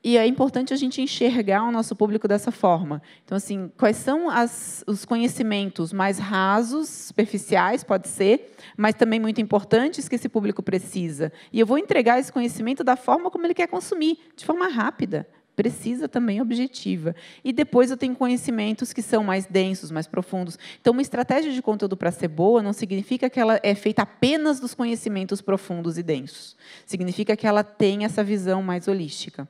E é importante a gente enxergar o nosso público dessa forma. Então, assim, quais são os conhecimentos mais rasos, superficiais, pode ser, mas também muito importantes que esse público precisa. E eu vou entregar esse conhecimento da forma como ele quer consumir, de forma rápida, precisa também objetiva. E depois eu tenho conhecimentos que são mais densos, mais profundos. Então, uma estratégia de conteúdo para ser boa não significa que ela é feita apenas dos conhecimentos profundos e densos. Significa que ela tem essa visão mais holística.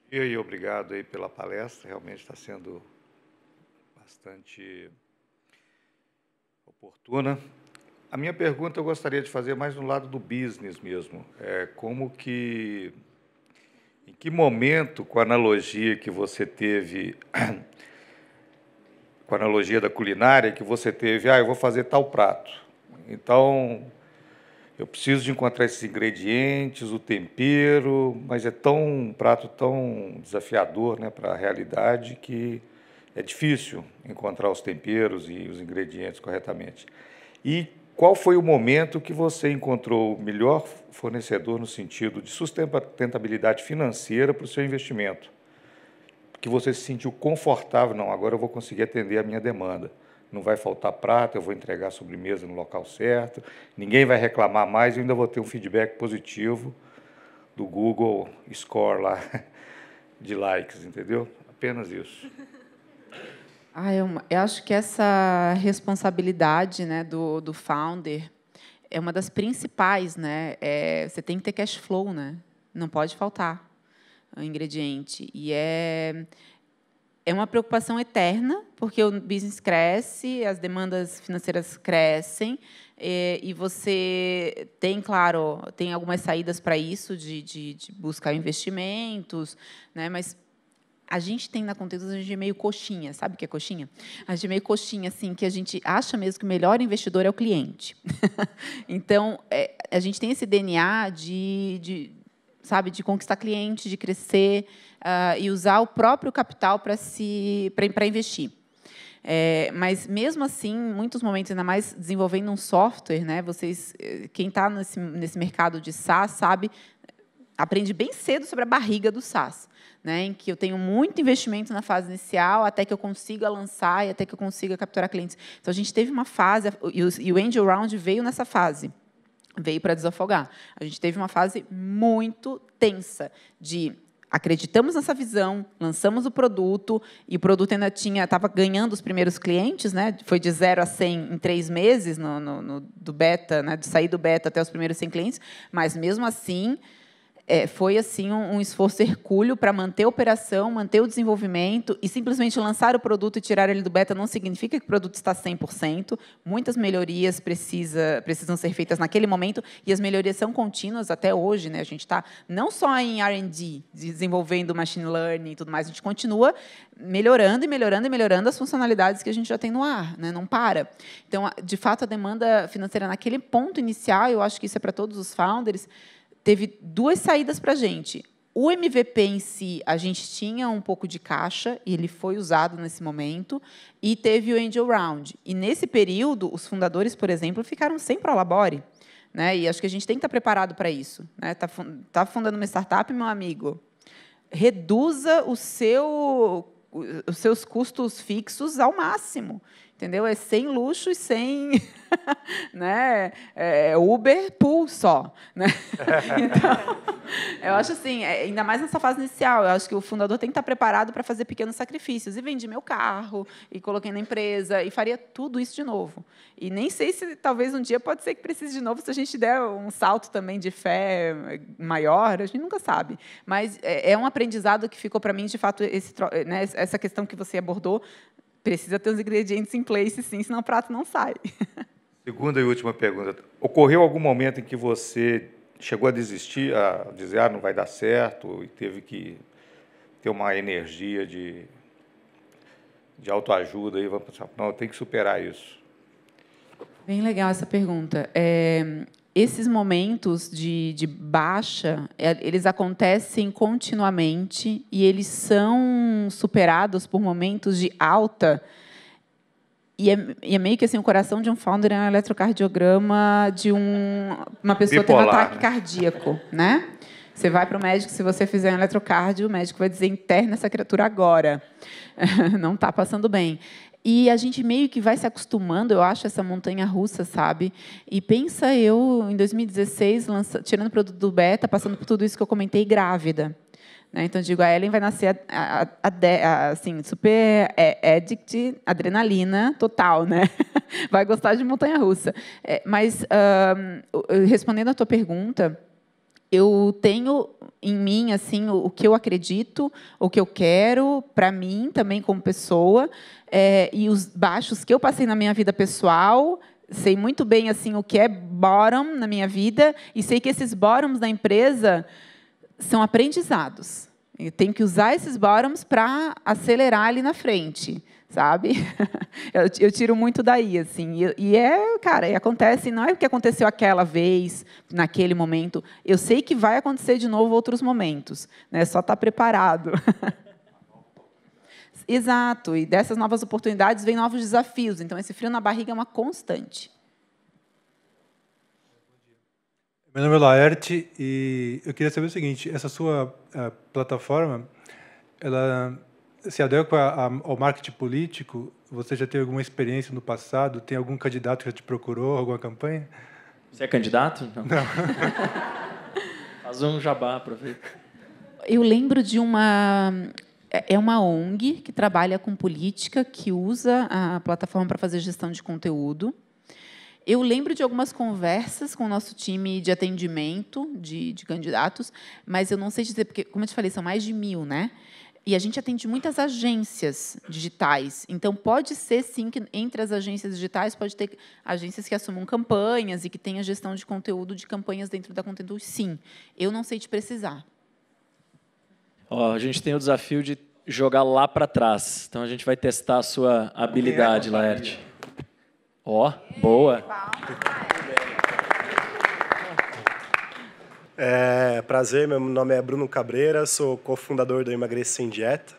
E obrigado aí pela palestra, realmente está sendo bastante oportuna. A minha pergunta eu gostaria de fazer mais no lado do business mesmo. Em que momento, com a analogia que você teve, com a analogia da culinária, que você teve, eu vou fazer tal prato. Então, eu preciso de encontrar esses ingredientes, o tempero, mas é um prato tão desafiador, né, para a realidade que é difícil encontrar os temperos e os ingredientes corretamente. E qual foi o momento que você encontrou o melhor fornecedor no sentido de sustentabilidade financeira para o seu investimento? Que você se sentiu confortável, não, agora eu vou conseguir atender a minha demanda. não vai faltar prato, eu vou entregar a sobremesa no local certo, ninguém vai reclamar mais, eu ainda vou ter um feedback positivo do Google Score lá, de likes, entendeu? Apenas isso. Eu acho que essa responsabilidade, né, do founder é uma das principais, né? Você tem que ter cash flow, né? Não pode faltar o ingrediente. E é uma preocupação eterna, porque o business cresce, as demandas financeiras crescem, e você tem, claro, tem algumas saídas para isso, de buscar investimentos, né? Mas a gente tem na Conteúdos, a gente é meio coxinha, sabe o que é coxinha? A gente é meio coxinha, assim, que a gente acha mesmo que o melhor investidor é o cliente. Então, a gente tem esse DNA sabe, de conquistar cliente, de crescer e usar o próprio capital para investir. Mas, mesmo assim, em muitos momentos, ainda mais desenvolvendo um software, né, quem está nesse mercado de SaaS sabe, aprende bem cedo sobre a barriga do SaaS, né, em que eu tenho muito investimento na fase inicial, até que eu consiga lançar e até que eu consiga capturar clientes. Então, a gente teve uma fase, e o Angel Round veio nessa fase, veio para desafogar. A gente teve uma fase muito tensa de acreditamos nessa visão, lançamos o produto, e o produto ainda estava ganhando os primeiros clientes, né? Foi de 0 a 100 em 3 meses, do beta, né? De sair do beta até os primeiros 100 clientes, mas, mesmo assim, foi assim um esforço hercúleo para manter a operação, manter o desenvolvimento, e simplesmente lançar o produto e tirar ele do beta não significa que o produto está 100%. Muitas melhorias precisam ser feitas naquele momento, e as melhorias são contínuas até hoje, né? A gente está não só em R&D, desenvolvendo machine learning e tudo mais, a gente continua melhorando e melhorando e melhorando as funcionalidades que a gente já tem no ar, né? Não para. Então, de fato, a demanda financeira naquele ponto inicial, eu acho que isso é para todos os founders, teve 2 saídas para a gente. O MVP em si, a gente tinha um pouco de caixa, e ele foi usado nesse momento, e teve o Angel Round. E, nesse período, os fundadores, por exemplo, ficaram sem Prolabore, né? E acho que a gente tem que estar preparado para isso, né? Tá fundando uma startup, meu amigo, reduza os seus custos fixos ao máximo. Entendeu? Sem luxo e sem né? Uber Pool só. Né? Então, eu acho assim, ainda mais nessa fase inicial, eu acho que o fundador tem que estar preparado para fazer pequenos sacrifícios. E vendi meu carro, e coloquei na empresa, e faria tudo isso de novo. E nem sei se, talvez, um dia pode ser que precise de novo, se a gente der um salto também de fé maior, a gente nunca sabe. Mas é um aprendizado que ficou para mim, de fato, né, essa questão que você abordou. Precisa ter os ingredientes em place, sim, senão o prato não sai. Segunda e última pergunta. Ocorreu algum momento em que você chegou a desistir, a dizer, não vai dar certo, e teve que ter uma energia de autoajuda, e vamos pensar, não, eu tenho que superar isso? Bem legal essa pergunta. Esses momentos de baixa, eles acontecem continuamente, e eles são superados por momentos de alta. E é meio que assim, o coração de um founder é um eletrocardiograma de uma pessoa tendo ataque cardíaco, né? Você vai para o médico, se você fizer um eletrocardio, o médico vai dizer, interne essa criatura agora. Não está passando bem. E a gente meio que vai se acostumando, eu acho, essa montanha-russa, sabe? E pensa eu, em 2016, tirando o produto do beta, passando por tudo isso que eu comentei, grávida. Né? Então, digo, a Ellen vai nascer assim, super addict, adrenalina total, né? Vai gostar de montanha-russa. Mas, respondendo à tua pergunta, eu tenho em mim assim o que eu acredito, o que eu quero para mim também como pessoa, e os baixos que eu passei na minha vida pessoal. Sei muito bem assim o que é bottom na minha vida, e sei que esses bottoms da empresa são aprendizados. Eu tenho que usar esses bottoms para acelerar ali na frente, sabe? Eu tiro muito daí, assim. Cara, acontece, não é o que aconteceu aquela vez, naquele momento. Eu sei que vai acontecer de novo outros momentos, né? Só estar preparado. Exato. E dessas novas oportunidades vêm novos desafios. Então, esse frio na barriga é uma constante. Meu nome é Laerte, e eu queria saber o seguinte: essa sua plataforma, ela se adequa ao marketing político você já teve alguma experiência no passado? Tem algum candidato que já te procurou, alguma campanha? Você é candidato? Não. Faz um jabá, aproveita. Eu lembro de uma ONG que trabalha com política, que usa a plataforma para fazer gestão de conteúdo. Eu lembro de algumas conversas com o nosso time de atendimento de candidatos, mas eu não sei dizer, porque, como eu te falei, são mais de 1.000, né? E a gente atende muitas agências digitais. Então, pode ser, sim, que entre as agências digitais pode ter agências que assumam campanhas e que tenham gestão de conteúdo de campanhas dentro da Conteúdo, sim. Eu não sei te precisar. Ó, a gente tem o desafio de jogar lá para trás. Então, a gente vai testar a sua habilidade, Laerte. Ó, boa. Prazer, meu nome é Bruno Cabreira, sou cofundador do Emagreça Sem Dieta.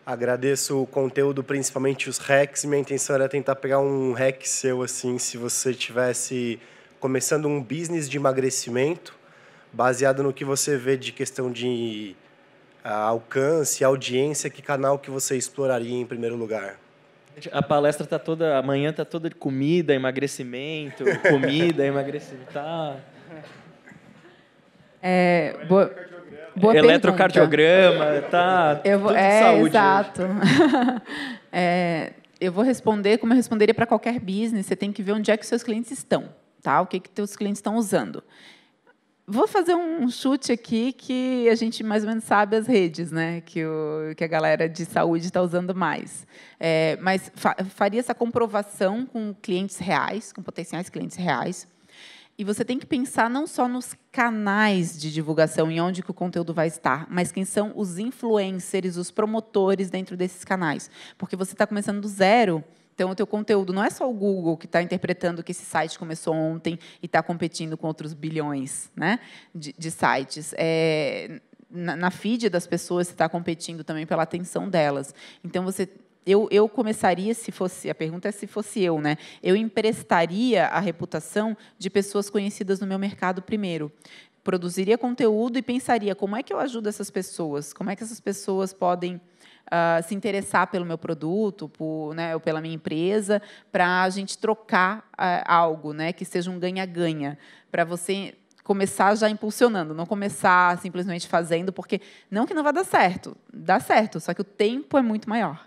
Agradeço o conteúdo, principalmente os hacks. Minha intenção era tentar pegar um hack seu, assim, se você estivesse começando um business de emagrecimento, baseado no que você vê de questão de alcance, audiência, que canal que você exploraria em primeiro lugar? A palestra está toda, amanhã está toda de comida, emagrecimento, tá. Boa eletrocardiograma, pergunta. Tá tudo de saúde. Exato. Eu vou responder como eu responderia para qualquer business. Você tem que ver onde é que os seus clientes estão, tá? O que os seus clientes estão usando. Vou fazer um chute aqui que a gente mais ou menos sabe as redes, né? Que a galera de saúde está usando mais. Mas faria essa comprovação com clientes reais, com potenciais clientes reais. E você tem que pensar não só nos canais de divulgação, em onde que o conteúdo vai estar, mas quem são os influencers, os promotores dentro desses canais. Porque você está começando do zero, então o teu conteúdo não é só o Google que está interpretando que esse site começou ontem e está competindo com outros bilhões, né, de sites. Na feed das pessoas, você está competindo também pela atenção delas. Então, eu começaria, se fosse, a pergunta é se fosse eu, né? Eu emprestaria a reputação de pessoas conhecidas no meu mercado primeiro. Produziria conteúdo e pensaria como é que eu ajudo essas pessoas, como é que essas pessoas podem se interessar pelo meu produto, ou pela minha empresa, para a gente trocar algo, né, que seja um ganha-ganha, para você começar já impulsionando, não começar simplesmente fazendo, porque não que não vai dar certo, dá certo, só que o tempo é muito maior.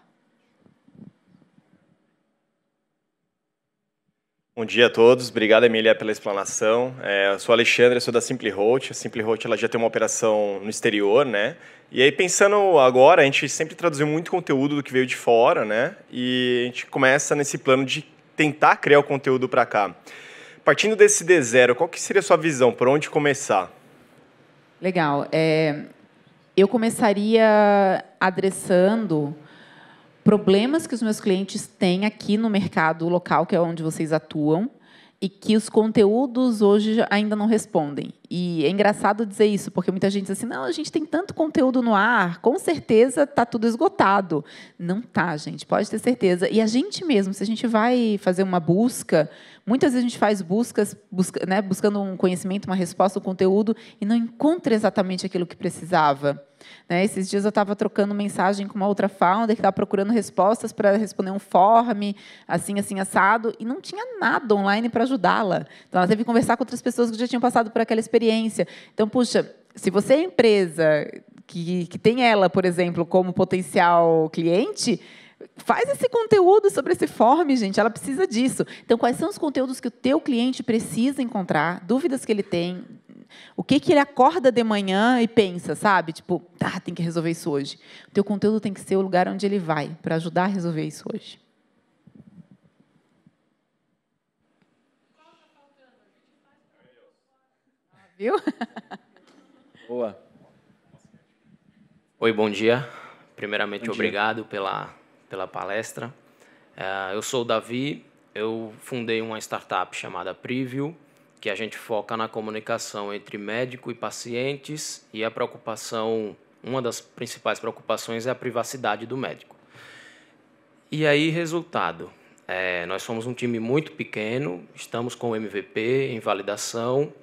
Bom dia a todos. Obrigado, Emília, pela explanação. Eu sou Alexandre, sou da SimplyHost. A SimplyHost ela já tem uma operação no exterior, né? E aí, pensando agora, a gente sempre traduziu muito conteúdo do que veio de fora, né? E a gente começa nesse plano de tentar criar o conteúdo para cá. Partindo desse D0, qual que seria a sua visão? Por onde começar? Legal. Eu começaria adressando problemas que os meus clientes têm aqui no mercado local, que é onde vocês atuam, e que os conteúdos hoje ainda não respondem. E é engraçado dizer isso, porque muita gente diz assim, não, a gente tem tanto conteúdo no ar, com certeza está tudo esgotado. Não está, gente, pode ter certeza. E a gente mesmo, se a gente vai fazer uma busca, muitas vezes a gente faz buscas, buscando um conhecimento, uma resposta, um conteúdo, e não encontra exatamente aquilo que precisava. Esses dias eu estava trocando mensagem com uma outra founder que estava procurando respostas para responder um form, assim, assado, e não tinha nada online para ajudá-la. Então, ela teve que conversar com outras pessoas que já tinham passado por aquela experiência. Então, puxa, se você é empresa que tem ela, por exemplo, como potencial cliente, faz esse conteúdo sobre esse form, gente, ela precisa disso. Então, quais são os conteúdos que o teu cliente precisa encontrar, dúvidas que ele tem, o que ele acorda de manhã e pensa, sabe? Tipo, tem que resolver isso hoje. O teu conteúdo tem que ser o lugar onde ele vai, para ajudar a resolver isso hoje. Viu? Boa. Oi, bom dia. Primeiramente, obrigado pela palestra. Eu sou o Davi, eu fundei uma startup chamada Preview, que a gente foca na comunicação entre médico e pacientes, e uma das principais preocupações é a privacidade do médico. E aí, resultado, nós somos um time muito pequeno, estamos com o MVP em validação,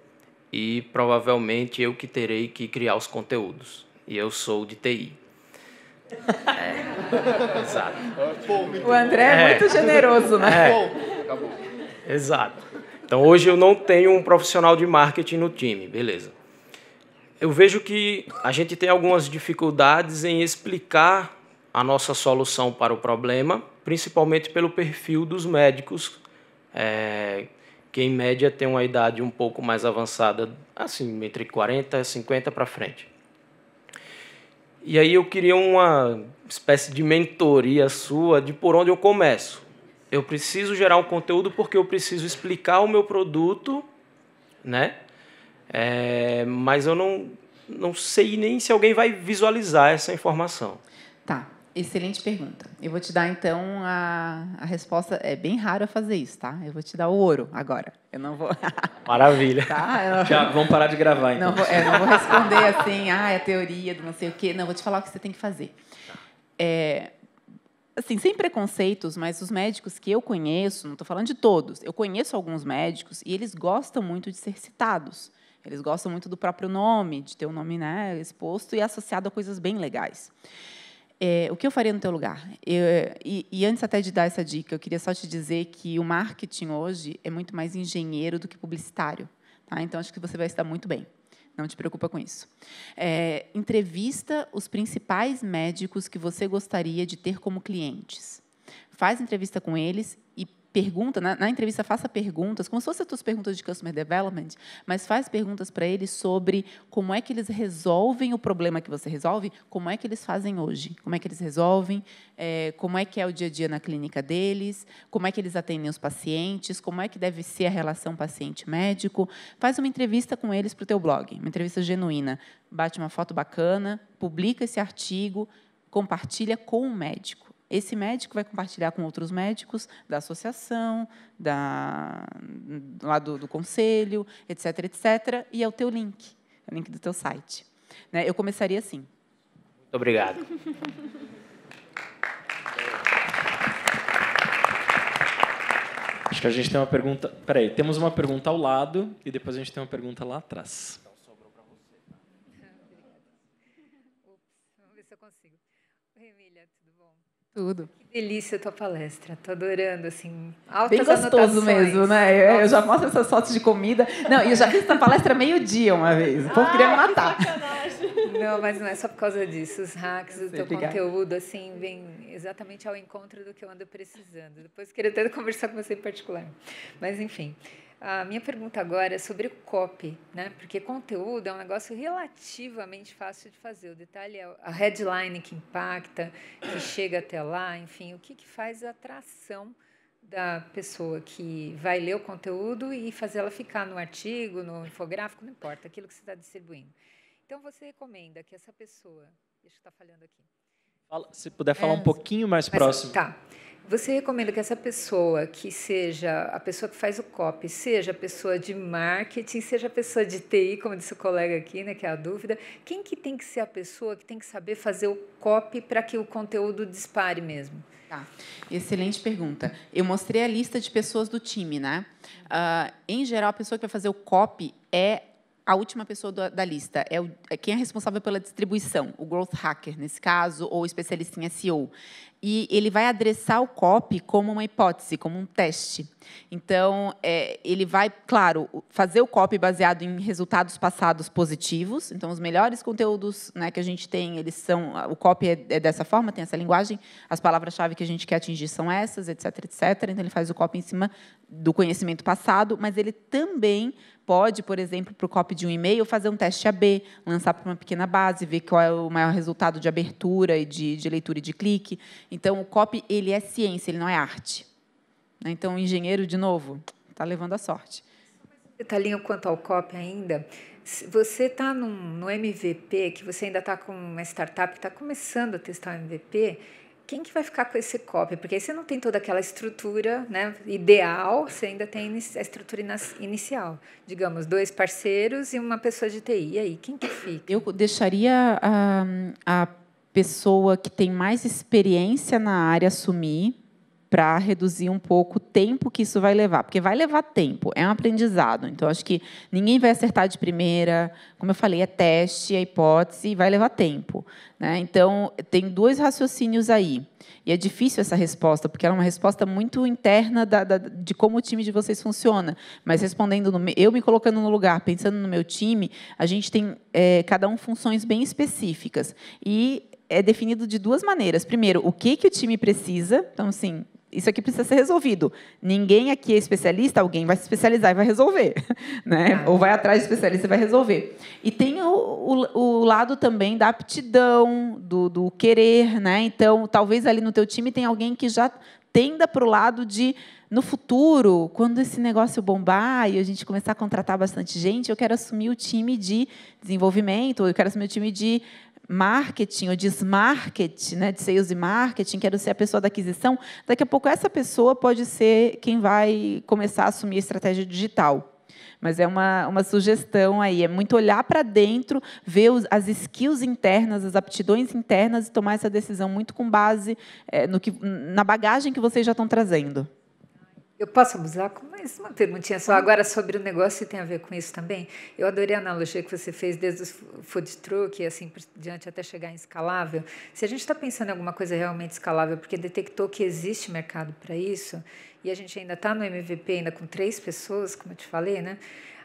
e provavelmente eu que terei que criar os conteúdos, e eu sou de TI. Exato. O André é muito generoso, né? Exato. Então, hoje eu não tenho um profissional de marketing no time, beleza. Eu vejo que a gente tem algumas dificuldades em explicar a nossa solução para o problema, principalmente pelo perfil dos médicos, que em média tem uma idade um pouco mais avançada, assim, entre 40 e 50 para frente. E aí eu queria uma espécie de mentoria sua de por onde eu começo. Eu preciso gerar um conteúdo porque eu preciso explicar o meu produto, né? Mas eu não sei nem se alguém vai visualizar essa informação. Tá, excelente pergunta. Eu vou te dar, então, a resposta. É bem raro eu fazer isso, tá? Eu vou te dar o ouro agora. Eu não vou... Maravilha. Tá? Já vamos parar de gravar, então. Não vou responder assim, a teoria do não sei o quê. Não, vou te falar o que você tem que fazer. Assim, sem preconceitos, mas os médicos que eu conheço, não estou falando de todos, eu conheço alguns médicos e eles gostam muito de ser citados. Eles gostam muito do próprio nome, de ter o nome, né, exposto e associado a coisas bem legais. O que eu faria no teu lugar? E antes até de dar essa dica, eu queria só te dizer que o marketing hoje é muito mais engenheiro do que publicitário. Tá? Então, acho que você vai estar muito bem. Não te preocupa com isso. Entrevista os principais médicos que você gostaria de ter como clientes. Faz entrevista com eles e pergunta, na entrevista faça perguntas, como se fossem as tuas perguntas de Customer Development, mas faz perguntas para eles sobre como é que eles resolvem o problema que você resolve, como é que eles fazem hoje, como é que eles resolvem, como é que é o dia a dia na clínica deles, como é que eles atendem os pacientes, como é que deve ser a relação paciente-médico. Faz uma entrevista com eles para o teu blog, uma entrevista genuína. Bate uma foto bacana, publica esse artigo, compartilha com o médico. Esse médico vai compartilhar com outros médicos da associação, lá do conselho, etc., etc., e é o teu link, é o link do teu site. Né? Eu começaria assim. Muito obrigado. Acho que a gente tem uma pergunta... Peraí, temos uma pergunta ao lado e depois a gente tem uma pergunta lá atrás. Então, sobrou para você. Tá? Vamos ver se eu consigo. Oi, Emília, tudo bom? Tudo. Que delícia a tua palestra. Estou adorando, assim, altas bem gostoso anotações. Mesmo, né? Eu já mostro essas fotos de comida. Não, e eu já fiz essa palestra meio-dia uma vez. O povo queria me matar. Não, mas não é só por causa disso. Os hacks, o teu obrigada. Conteúdo, assim, vem exatamente ao encontro do que eu ando precisando. Depois queria até conversar com você em particular. Mas, enfim, a minha pergunta agora é sobre o copy, né? Porque conteúdo é um negócio relativamente fácil de fazer. O detalhe é a headline que impacta, que chega até lá, enfim, o que faz a atração da pessoa que vai ler o conteúdo e fazer ela ficar no artigo, no infográfico, não importa, aquilo que você está distribuindo. Então, você recomenda que essa pessoa... Deixa eu estar falhando aqui. Se puder falar um pouquinho mais próximo. Tá. Você recomenda que essa pessoa que seja a pessoa que faz o copy, seja a pessoa de marketing, seja a pessoa de TI, como disse o colega aqui, né, que é a dúvida. Quem que tem que ser a pessoa que tem que saber fazer o copy para que o conteúdo dispare mesmo? Tá. Excelente pergunta. Eu mostrei a lista de pessoas do time, né? Em geral, a pessoa que vai fazer o copy é a última pessoa da lista, quem é responsável pela distribuição, o growth hacker, nesse caso, ou o especialista em SEO. E ele vai adressar o copy como uma hipótese, como um teste. Então, ele vai, claro, fazer o copy baseado em resultados passados positivos. Então, os melhores conteúdos, né, que a gente tem, eles são... O copy é dessa forma, tem essa linguagem, as palavras-chave que a gente quer atingir são essas, etc., etc. Então, ele faz o copy em cima do conhecimento passado, mas ele também pode, por exemplo, para o copy de um e-mail, fazer um teste AB, lançar para uma pequena base, ver qual é o maior resultado de abertura, e de leitura e de clique. Então, o copy ele é ciência, ele não é arte. Então, o engenheiro, de novo, está levando a sorte. Detalhinho quanto ao copy ainda. Você está no MVP, que você ainda está com uma startup que está começando a testar o MVP, quem que vai ficar com esse copy? Porque aí você não tem toda aquela estrutura, né, ideal, você ainda tem a estrutura inicial. Digamos, 2 parceiros e uma pessoa de TI. E aí, quem que fica? Eu deixaria a pessoa que tem mais experiência na área assumir, para reduzir um pouco o tempo que isso vai levar, porque vai levar tempo, é um aprendizado. Então, acho que ninguém vai acertar de primeira, como eu falei, é teste, é hipótese, e vai levar tempo, né? Então, tem 2 raciocínios aí. E é difícil essa resposta, porque ela é uma resposta muito interna de como o time de vocês funciona. Mas respondendo, eu me colocando no lugar, pensando no meu time, a gente tem, cada um, funções bem específicas. E é definido de 2 maneiras. Primeiro, o que o time precisa. Então, assim, isso aqui precisa ser resolvido. Ninguém aqui é especialista, alguém vai se especializar e vai resolver, né? Ou vai atrás de especialista e vai resolver. E tem o lado também da aptidão, do querer, né? Então, talvez ali no teu time tenha alguém que já tenda para o lado de, no futuro, quando esse negócio bombar e a gente começar a contratar bastante gente, eu quero assumir o time de desenvolvimento, eu quero assumir o time de marketing ou de marketing, né, de sales e marketing, quero ser a pessoa da aquisição. Daqui a pouco essa pessoa pode ser quem vai começar a assumir a estratégia digital. Mas é uma sugestão aí, é muito olhar para dentro, ver as skills internas, as aptidões internas e tomar essa decisão muito com base na bagagem que vocês já estão trazendo. Eu posso abusar com mais uma perguntinha só agora sobre o negócio e tem a ver com isso também. Eu adorei a analogia que você fez desde o food truck e assim por diante até chegar em escalável. Se a gente está pensando em alguma coisa realmente escalável, porque detectou que existe mercado para isso e a gente ainda está no MVP, ainda com 3 pessoas, como eu te falei, né?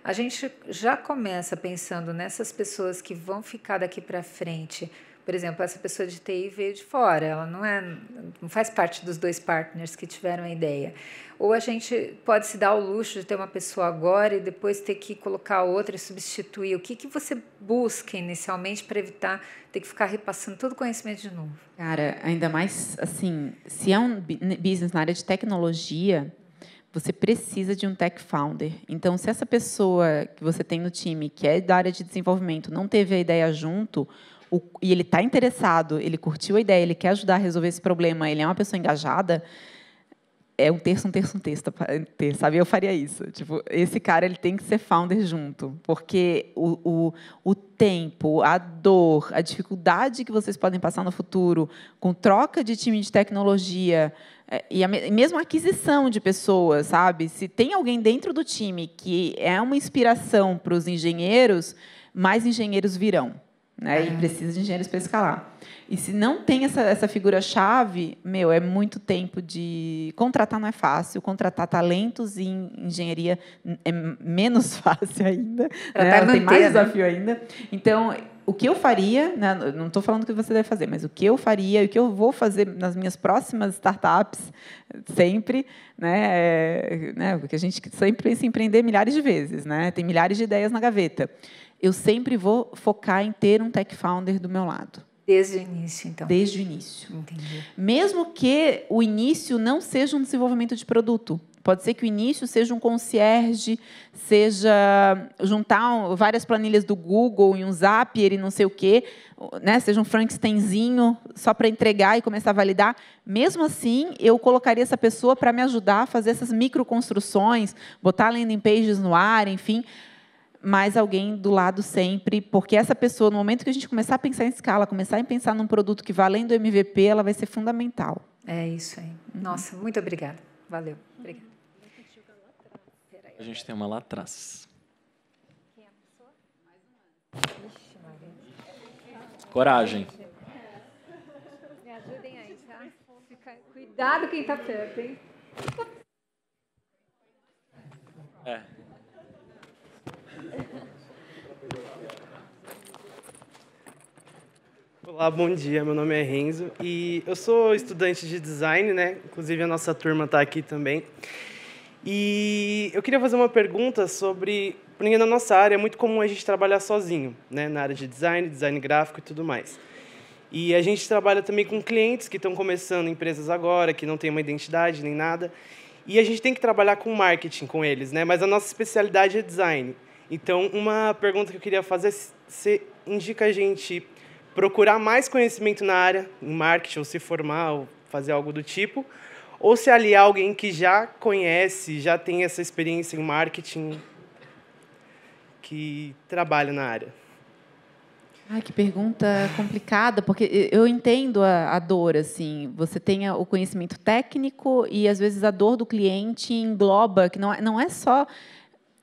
A gente já começa pensando nessas pessoas que vão ficar daqui para frente. Por exemplo, essa pessoa de TI veio de fora, ela não faz parte dos 2 partners que tiveram a ideia. Ou a gente pode se dar o luxo de ter uma pessoa agora e depois ter que colocar outra e substituir. O que você busca inicialmente para evitar ter que ficar repassando todo o conhecimento de novo? Cara, ainda mais assim, se é um business na área de tecnologia, você precisa de um tech founder. Então, se essa pessoa que você tem no time, que é da área de desenvolvimento, não teve a ideia junto, e ele está interessado, ele curtiu a ideia, ele quer ajudar a resolver esse problema, ele é uma pessoa engajada, é um terço, sabe? Eu faria isso. Tipo, esse cara ele tem que ser founder junto, porque o tempo, a dor, a dificuldade que vocês podem passar no futuro com troca de time de tecnologia e mesmo a aquisição de pessoas, sabe? Se tem alguém dentro do time que é uma inspiração para os engenheiros, mais engenheiros virão. Né? E precisa de engenheiros para escalar. E se não tem essa figura-chave, é muito tempo de... Contratar não é fácil, contratar talentos em engenharia é menos fácil ainda, né? Tem mais desafio ainda. Então, o que eu faria, né? Não estou falando o que você deve fazer, mas o que eu faria, o que eu vou fazer nas minhas próximas startups, sempre, né? Porque a gente sempre pensa em empreender milhares de vezes, né? Tem milhares de ideias na gaveta. Eu sempre vou focar em ter um tech founder do meu lado. Desde o início, então. Desde o início. Entendi. Mesmo que o início não seja um desenvolvimento de produto. Pode ser que o início seja um concierge, seja juntar várias planilhas do Google em um Zapier e não sei o quê, né? Seja um Frankensteinzinho só para entregar e começar a validar. Mesmo assim, eu colocaria essa pessoa para me ajudar a fazer essas microconstruções, botar landing pages no ar, enfim... mas alguém do lado sempre, porque essa pessoa, no momento que a gente começar a pensar em escala, começar a pensar num produto que vai além do MVP, ela vai ser fundamental. É isso aí. Nossa, muito obrigada. Valeu. Obrigada. A gente tem uma lá atrás. Quem é a pessoa? Ixi, Maria. Coragem. Me ajudem aí, tá? Cuidado quem está perto, hein? Olá, bom dia. Meu nome é Renzo e eu sou estudante de design, né? Inclusive a nossa turma está aqui também. E eu queria fazer uma pergunta sobre, porque na nossa área é muito comum a gente trabalhar sozinho, né? Na área de design gráfico e tudo mais. E a gente trabalha também com clientes que estão começando empresas agora, que não têm uma identidade nem nada. E a gente tem que trabalhar com marketing com eles, né? Mas a nossa especialidade é design. Então, uma pergunta que eu queria fazer é se indica a gente procurar mais conhecimento na área, em marketing, ou se formar, ou fazer algo do tipo, ou se aliar alguém que já conhece, já tem essa experiência em marketing, que trabalha na área. Ai, que pergunta complicada, porque eu entendo a dor, assim, você tem o conhecimento técnico e, às vezes, a dor do cliente engloba, que não é só...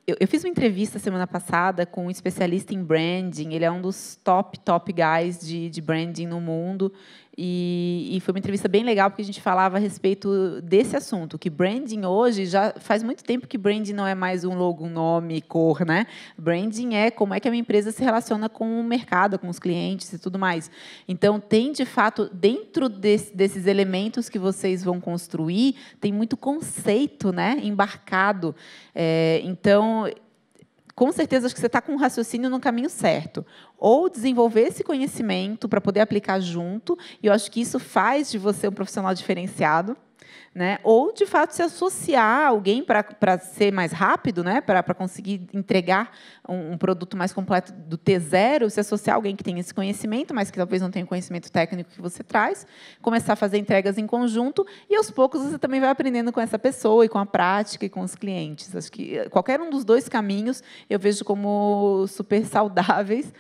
Eu fiz uma entrevista semana passada com um especialista em branding, ele é um dos top guys de branding no mundo, e foi uma entrevista bem legal, porque a gente falava a respeito desse assunto, que branding hoje, já faz muito tempo que branding não é mais um logo, um nome, cor, né? Branding é como é que a minha empresa se relaciona com o mercado, com os clientes e tudo mais. Então, tem, de fato, dentro desses elementos que vocês vão construir, tem muito conceito, né, embarcado. Então, com certeza, acho que você está com um raciocínio no caminho certo. Ou desenvolver esse conhecimento para poder aplicar junto, e eu acho que isso faz de você um profissional diferenciado, né? Ou, de fato, se associar a alguém para ser mais rápido, né? Para conseguir entregar um produto mais completo do T0, se associar a alguém que tem esse conhecimento, mas que talvez não tenha o conhecimento técnico que você traz, começar a fazer entregas em conjunto, e, aos poucos, você também vai aprendendo com essa pessoa, e com a prática, e com os clientes. Acho que qualquer um dos dois caminhos eu vejo como super saudáveis,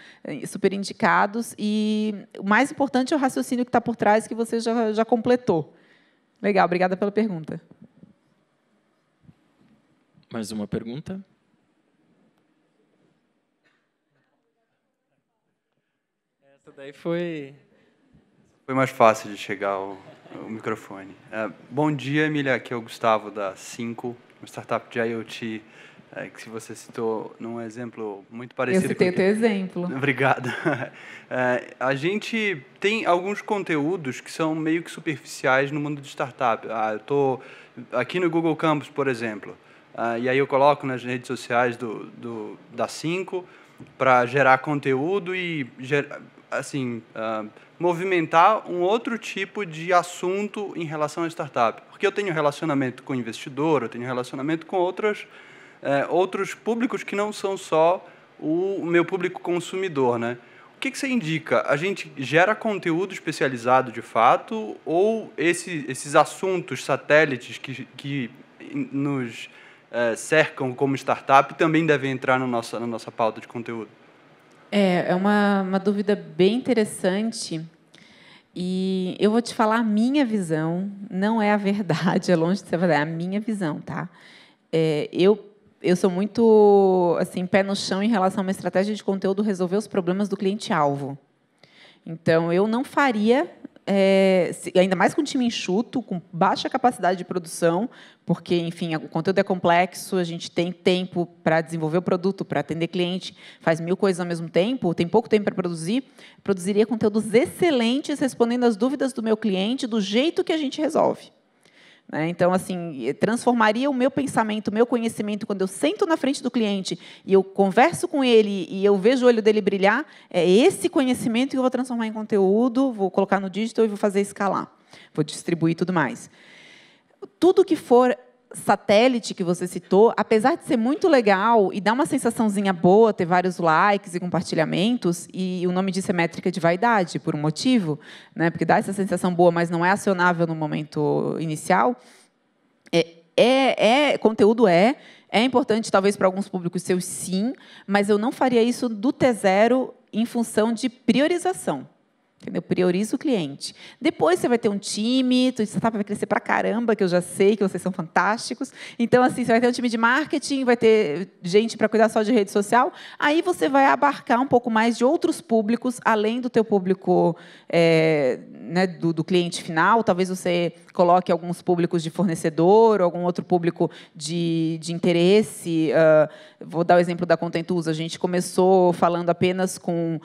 super indicados, e o mais importante é o raciocínio que está por trás, que você já completou. Legal, obrigada pela pergunta. Mais uma pergunta? Essa daí foi mais fácil de chegar ao microfone. Bom dia, Emília. Aqui é o Gustavo, da 5, uma startup de IoT, que você citou num exemplo muito parecido. Eu citei o teu exemplo. Obrigado. A gente tem alguns conteúdos que são meio que superficiais no mundo de startup. Eu estou aqui no Google Campus, por exemplo, e aí eu coloco nas redes sociais da 5 para gerar conteúdo e assim, movimentar um outro tipo de assunto em relação à startup. Porque eu tenho relacionamento com investidor, eu tenho relacionamento com outros públicos que não são só o meu público consumidor, né? O que você indica? A gente gera conteúdo especializado de fato, ou esses assuntos satélites que nos cercam como startup também devem entrar na nossa pauta de conteúdo? É uma dúvida bem interessante, e eu vou te falar a minha visão, não é a verdade, é longe de ser a verdade, é a minha visão, tá? Eu sou muito assim, pé no chão em relação a uma estratégia de conteúdo resolver os problemas do cliente-alvo. Então, eu não faria, ainda mais com um time enxuto, com baixa capacidade de produção, porque, enfim, o conteúdo é complexo, a gente tem tempo para desenvolver o produto, para atender cliente, faz 1000 coisas ao mesmo tempo, tem pouco tempo para produzir, produziria conteúdos excelentes respondendo às dúvidas do meu cliente do jeito que a gente resolve. Então, assim, transformaria o meu pensamento, o meu conhecimento, quando eu sento na frente do cliente e eu converso com ele e eu vejo o olho dele brilhar, é esse conhecimento que eu vou transformar em conteúdo, vou colocar no digital e vou fazer escalar, vou distribuir e tudo mais. Tudo que for satélite que você citou, apesar de ser muito legal e dar uma sensaçãozinha boa, ter vários likes e compartilhamentos, e o nome disso é métrica de vaidade, por um motivo, né? Porque dá essa sensação boa, mas não é acionável no momento inicial, conteúdo é importante, talvez, para alguns públicos seus, sim, mas eu não faria isso do T0 em função de priorização. Entendeu? Prioriza o cliente. Depois você vai ter um time, tua startup vai crescer pra caramba, que eu já sei que vocês são fantásticos. Então, assim, você vai ter um time de marketing, vai ter gente para cuidar só de rede social. Aí você vai abarcar um pouco mais de outros públicos, além do teu público né, do cliente final. Talvez você coloque alguns públicos de fornecedor, ou algum outro público de interesse. Vou dar o exemplo da Contentus. A gente começou falando apenas com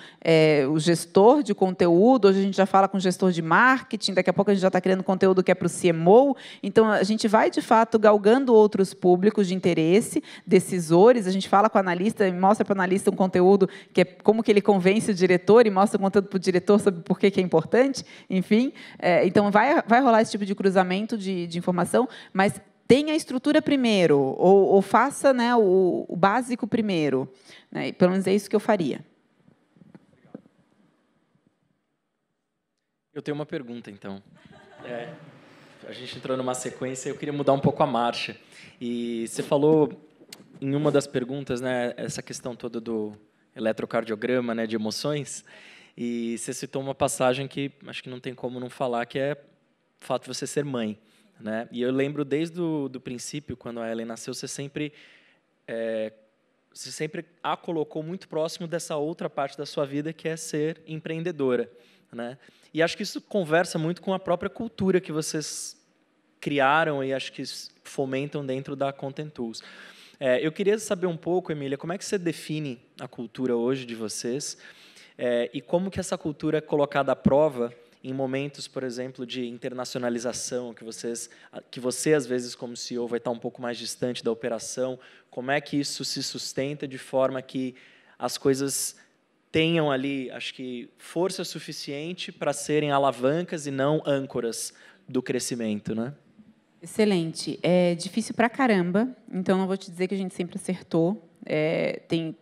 o gestor de conteúdo. Hoje a gente já fala com o gestor de marketing, daqui a pouco a gente já está criando conteúdo que é para o CMO. Então, a gente vai, de fato, galgando outros públicos de interesse, decisores. A gente fala com o analista e mostra para o analista um conteúdo que é como que ele convence o diretor e mostra o conteúdo para o diretor sobre por que é importante. Enfim, então, vai rolar esse tipo de cruzamento de informação, mas tenha a estrutura primeiro, ou faça, né, o básico primeiro. Né? Pelo menos é isso que eu faria. Eu tenho uma pergunta, então. A gente entrou numa sequência, eu queria mudar um pouco a marcha. E você falou, em uma das perguntas, né, essa questão toda eletrocardiograma, né, de emoções. E você citou uma passagem que acho que não tem como não falar, que é o fato de você ser mãe, né? E eu lembro desde o princípio, quando a Ellen nasceu, você sempre a colocou muito próximo dessa outra parte da sua vida, que é ser empreendedora, né? E acho que isso conversa muito com a própria cultura que vocês criaram e acho que fomentam dentro da Content Tools. Eu queria saber um pouco, Emília, como é que você define a cultura hoje de vocês e como que essa cultura é colocada à prova em momentos, por exemplo, de internacionalização, que você, às vezes, como CEO, vai estar um pouco mais distante da operação. Como é que isso se sustenta de forma que as coisas tenham ali, acho que, força suficiente para serem alavancas e não âncoras do crescimento, né? Excelente. É difícil pra caramba, então não vou te dizer que a gente sempre acertou.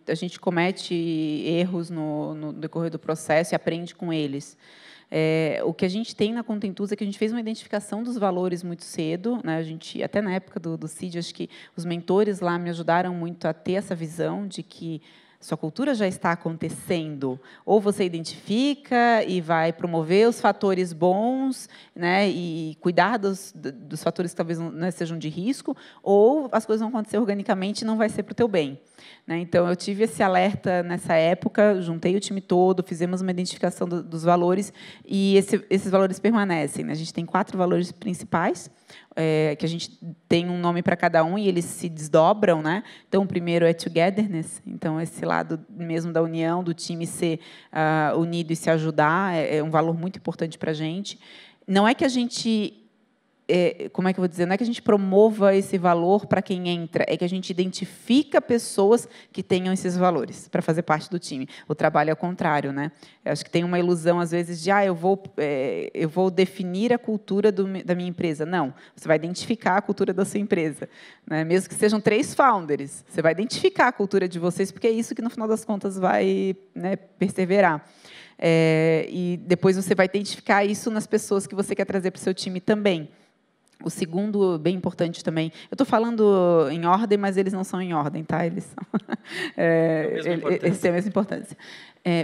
A gente comete erros no decorrer do processo e aprende com eles. O que a gente tem na Content Tools é que a gente fez uma identificação dos valores muito cedo, né? A gente, até na época do CID, acho que os mentores lá me ajudaram muito a ter essa visão de que sua cultura já está acontecendo. Ou você identifica e vai promover os fatores bons, né, e cuidar dos fatores que talvez não sejam de risco, ou as coisas vão acontecer organicamente e não vai ser para o teu bem. Né? Então, eu tive esse alerta nessa época, juntei o time todo, fizemos uma identificação dos valores, e esses valores permanecem. Né? A gente tem 4 valores principais, que a gente tem um nome para cada um e eles se desdobram, né? Então, o primeiro é togetherness, então esse lado mesmo da união, do time ser unido e se ajudar, é um valor muito importante para a gente. Não é que a gente como é que eu vou dizer? Não é que a gente promova esse valor para quem entra, é que a gente identifica pessoas que tenham esses valores para fazer parte do time. O trabalho é o contrário, né? Eu acho que tem uma ilusão às vezes de eu vou definir a cultura da minha empresa. Não, você vai identificar a cultura da sua empresa, né? Mesmo que sejam 3 founders, você vai identificar a cultura de vocês, porque é isso que no final das contas vai, né, perseverar. E depois você vai identificar isso nas pessoas que você quer trazer para o seu time também. O segundo, bem importante também, eu estou falando em ordem, mas eles não são em ordem, tá? Eles são eles têm a mesma importância.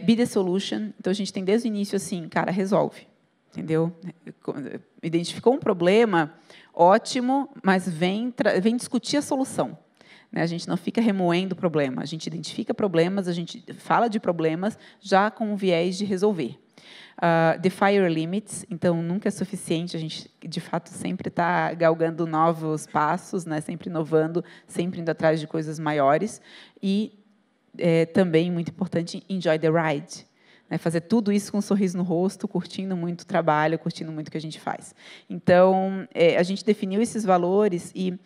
Be the solution. Então, a gente tem desde o início assim, cara, resolve, entendeu? Identificou um problema, ótimo, mas vem discutir a solução. Né? A gente não fica remoendo o problema, a gente identifica problemas, a gente fala de problemas já com o viés de resolver. Defy your limits, então nunca é suficiente, a gente de fato sempre está galgando novos passos, né? Sempre inovando, sempre indo atrás de coisas maiores e também muito importante, enjoy the ride, né? Fazer tudo isso com um sorriso no rosto, curtindo muito o trabalho, curtindo muito o que a gente faz. Então a gente definiu esses valores e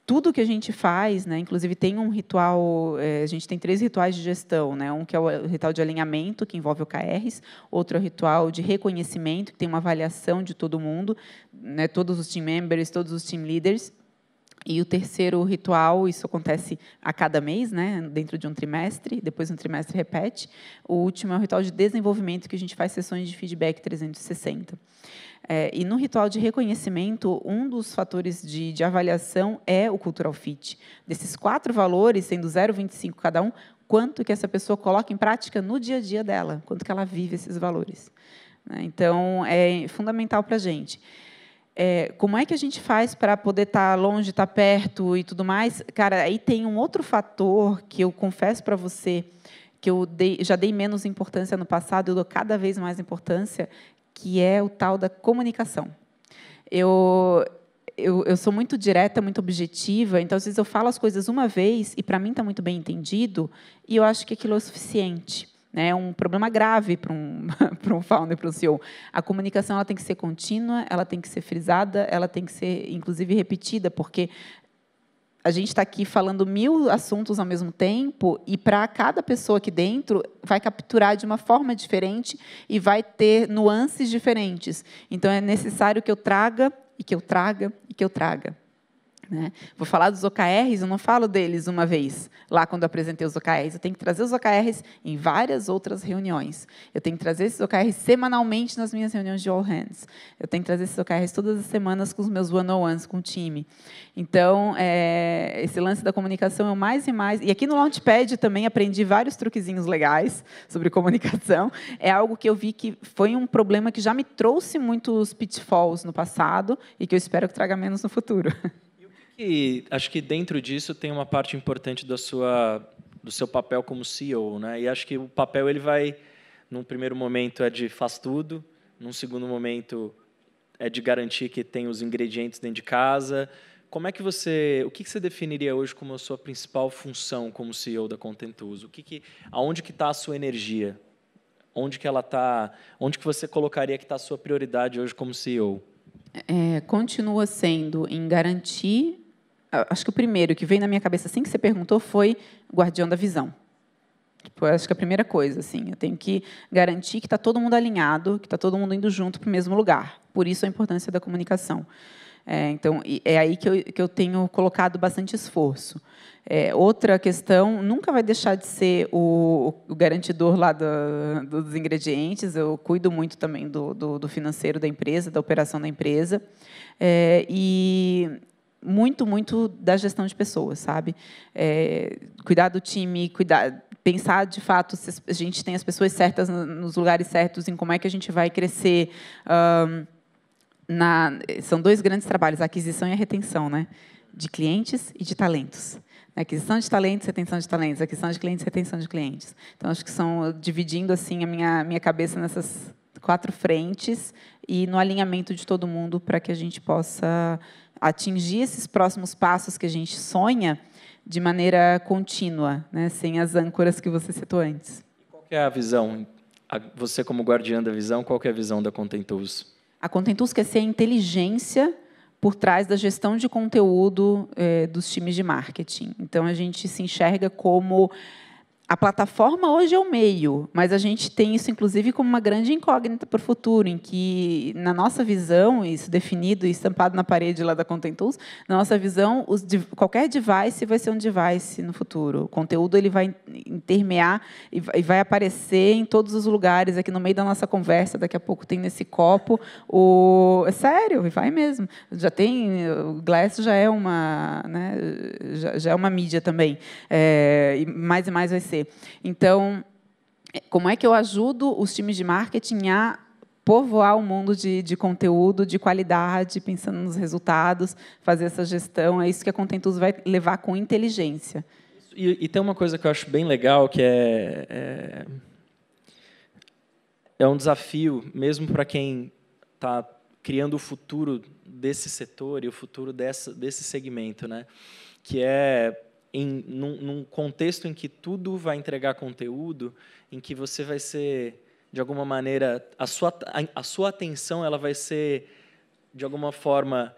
tudo que a gente faz, né, inclusive tem um ritual, a gente tem 3 rituais de gestão, né, um que é o ritual de alinhamento, que envolve OKRs, outro é o ritual de reconhecimento, que tem uma avaliação de todo mundo, né, todos os team members, todos os team leaders, e o terceiro ritual, isso acontece a cada mês, né, dentro de um trimestre, depois um trimestre repete. O último é o ritual de desenvolvimento, que a gente faz sessões de feedback 360. E no ritual de reconhecimento, um dos fatores de avaliação é o cultural fit. Desses 4 valores, sendo 0,25 cada um, quanto que essa pessoa coloca em prática no dia a dia dela, quanto que ela vive esses valores. Então, é fundamental para a gente. Como é que a gente faz para poder estar longe, estar perto e tudo mais? Cara, aí tem um outro fator que eu confesso para você, que eu já dei menos importância no passado, eu dou cada vez mais importância, que é o tal da comunicação. Eu sou muito direta, muito objetiva, então, às vezes, eu falo as coisas uma vez, e, para mim, está muito bem entendido, e eu acho que aquilo é o suficiente. É um problema grave para um founder, para um CEO. A comunicação ela tem que ser contínua, ela tem que ser frisada, ela tem que ser, inclusive, repetida, porque a gente está aqui falando 1000 assuntos ao mesmo tempo e, para cada pessoa aqui dentro, vai capturar de uma forma diferente e vai ter nuances diferentes. Então, é necessário que eu traga, e que eu traga, e que eu traga. né? Vou falar dos OKRs, eu não falo deles uma vez, lá quando eu apresentei os OKRs. Eu tenho que trazer os OKRs em várias outras reuniões. Eu tenho que trazer esses OKRs semanalmente nas minhas reuniões de all hands. Eu tenho que trazer esses OKRs todas as semanas com os meus one-on-ones com o time. Então, esse lance da comunicação é o mais e mais... E aqui no Launchpad também aprendi vários truquezinhos legais sobre comunicação. É algo que eu vi que foi um problema que já me trouxe muitos pitfalls no passado e que eu espero que traga menos no futuro. E acho que dentro disso tem uma parte importante do seu papel como CEO, né? E acho que o papel ele vai, num primeiro momento é de faz tudo, num segundo momento é de garantir que tem os ingredientes dentro de casa. O que você definiria hoje como a sua principal função como CEO da Contentuso? Aonde que está a sua energia? Onde que ela está? Onde que você colocaria que está a sua prioridade hoje como CEO? Continua sendo em garantir. Acho que o primeiro que veio na minha cabeça assim que você perguntou foi guardião da visão. Acho que a primeira coisa, assim, eu tenho que garantir que está todo mundo alinhado, que está todo mundo indo junto para o mesmo lugar. Por isso a importância da comunicação. Então, é aí que eu tenho colocado bastante esforço. Outra questão, nunca vai deixar de ser o garantidor lá dos ingredientes. Eu cuido muito também do financeiro da empresa, da operação da empresa. E muito da gestão de pessoas, sabe? Cuidar do time, pensar, de fato, se a gente tem as pessoas certas nos lugares certos, em como é que a gente vai crescer. São dois grandes trabalhos, a aquisição e a retenção, né? De clientes e de talentos. Aquisição de talentos, retenção de talentos, aquisição de clientes, retenção de clientes. Então, acho que são dividindo assim a minha cabeça nessas 4 frentes e no alinhamento de todo mundo para que a gente possa atingir esses próximos passos que a gente sonha de maneira contínua, né? Sem as âncoras que você citou antes. Qual que é a visão? Você, como guardiã da visão, qual que é a visão da Contentus? A Contentus quer ser a inteligência por trás da gestão de conteúdo dos times de marketing. Então, a gente se enxerga como... A plataforma hoje é o meio, mas a gente tem isso, inclusive, como uma grande incógnita para o futuro, em que, na nossa visão, isso definido e estampado na parede lá da Contentus, na nossa visão, qualquer device vai ser um device no futuro. O conteúdo ele vai intermear e vai aparecer em todos os lugares, aqui no meio da nossa conversa, daqui a pouco tem nesse copo. É sério, vai mesmo. Já tem, o Glass já é uma, né, já é uma mídia também, e mais vai ser. Então, como é que eu ajudo os times de marketing a povoar o mundo de conteúdo, de qualidade, pensando nos resultados, fazer essa gestão? É isso que a Contentus vai levar com inteligência. E tem uma coisa que eu acho bem legal, que é um desafio, mesmo para quem está criando o futuro desse setor e o futuro desse segmento, né? Que é... num contexto em que tudo vai entregar conteúdo, em que você vai ser, de alguma maneira, a sua atenção ela vai ser, de alguma forma,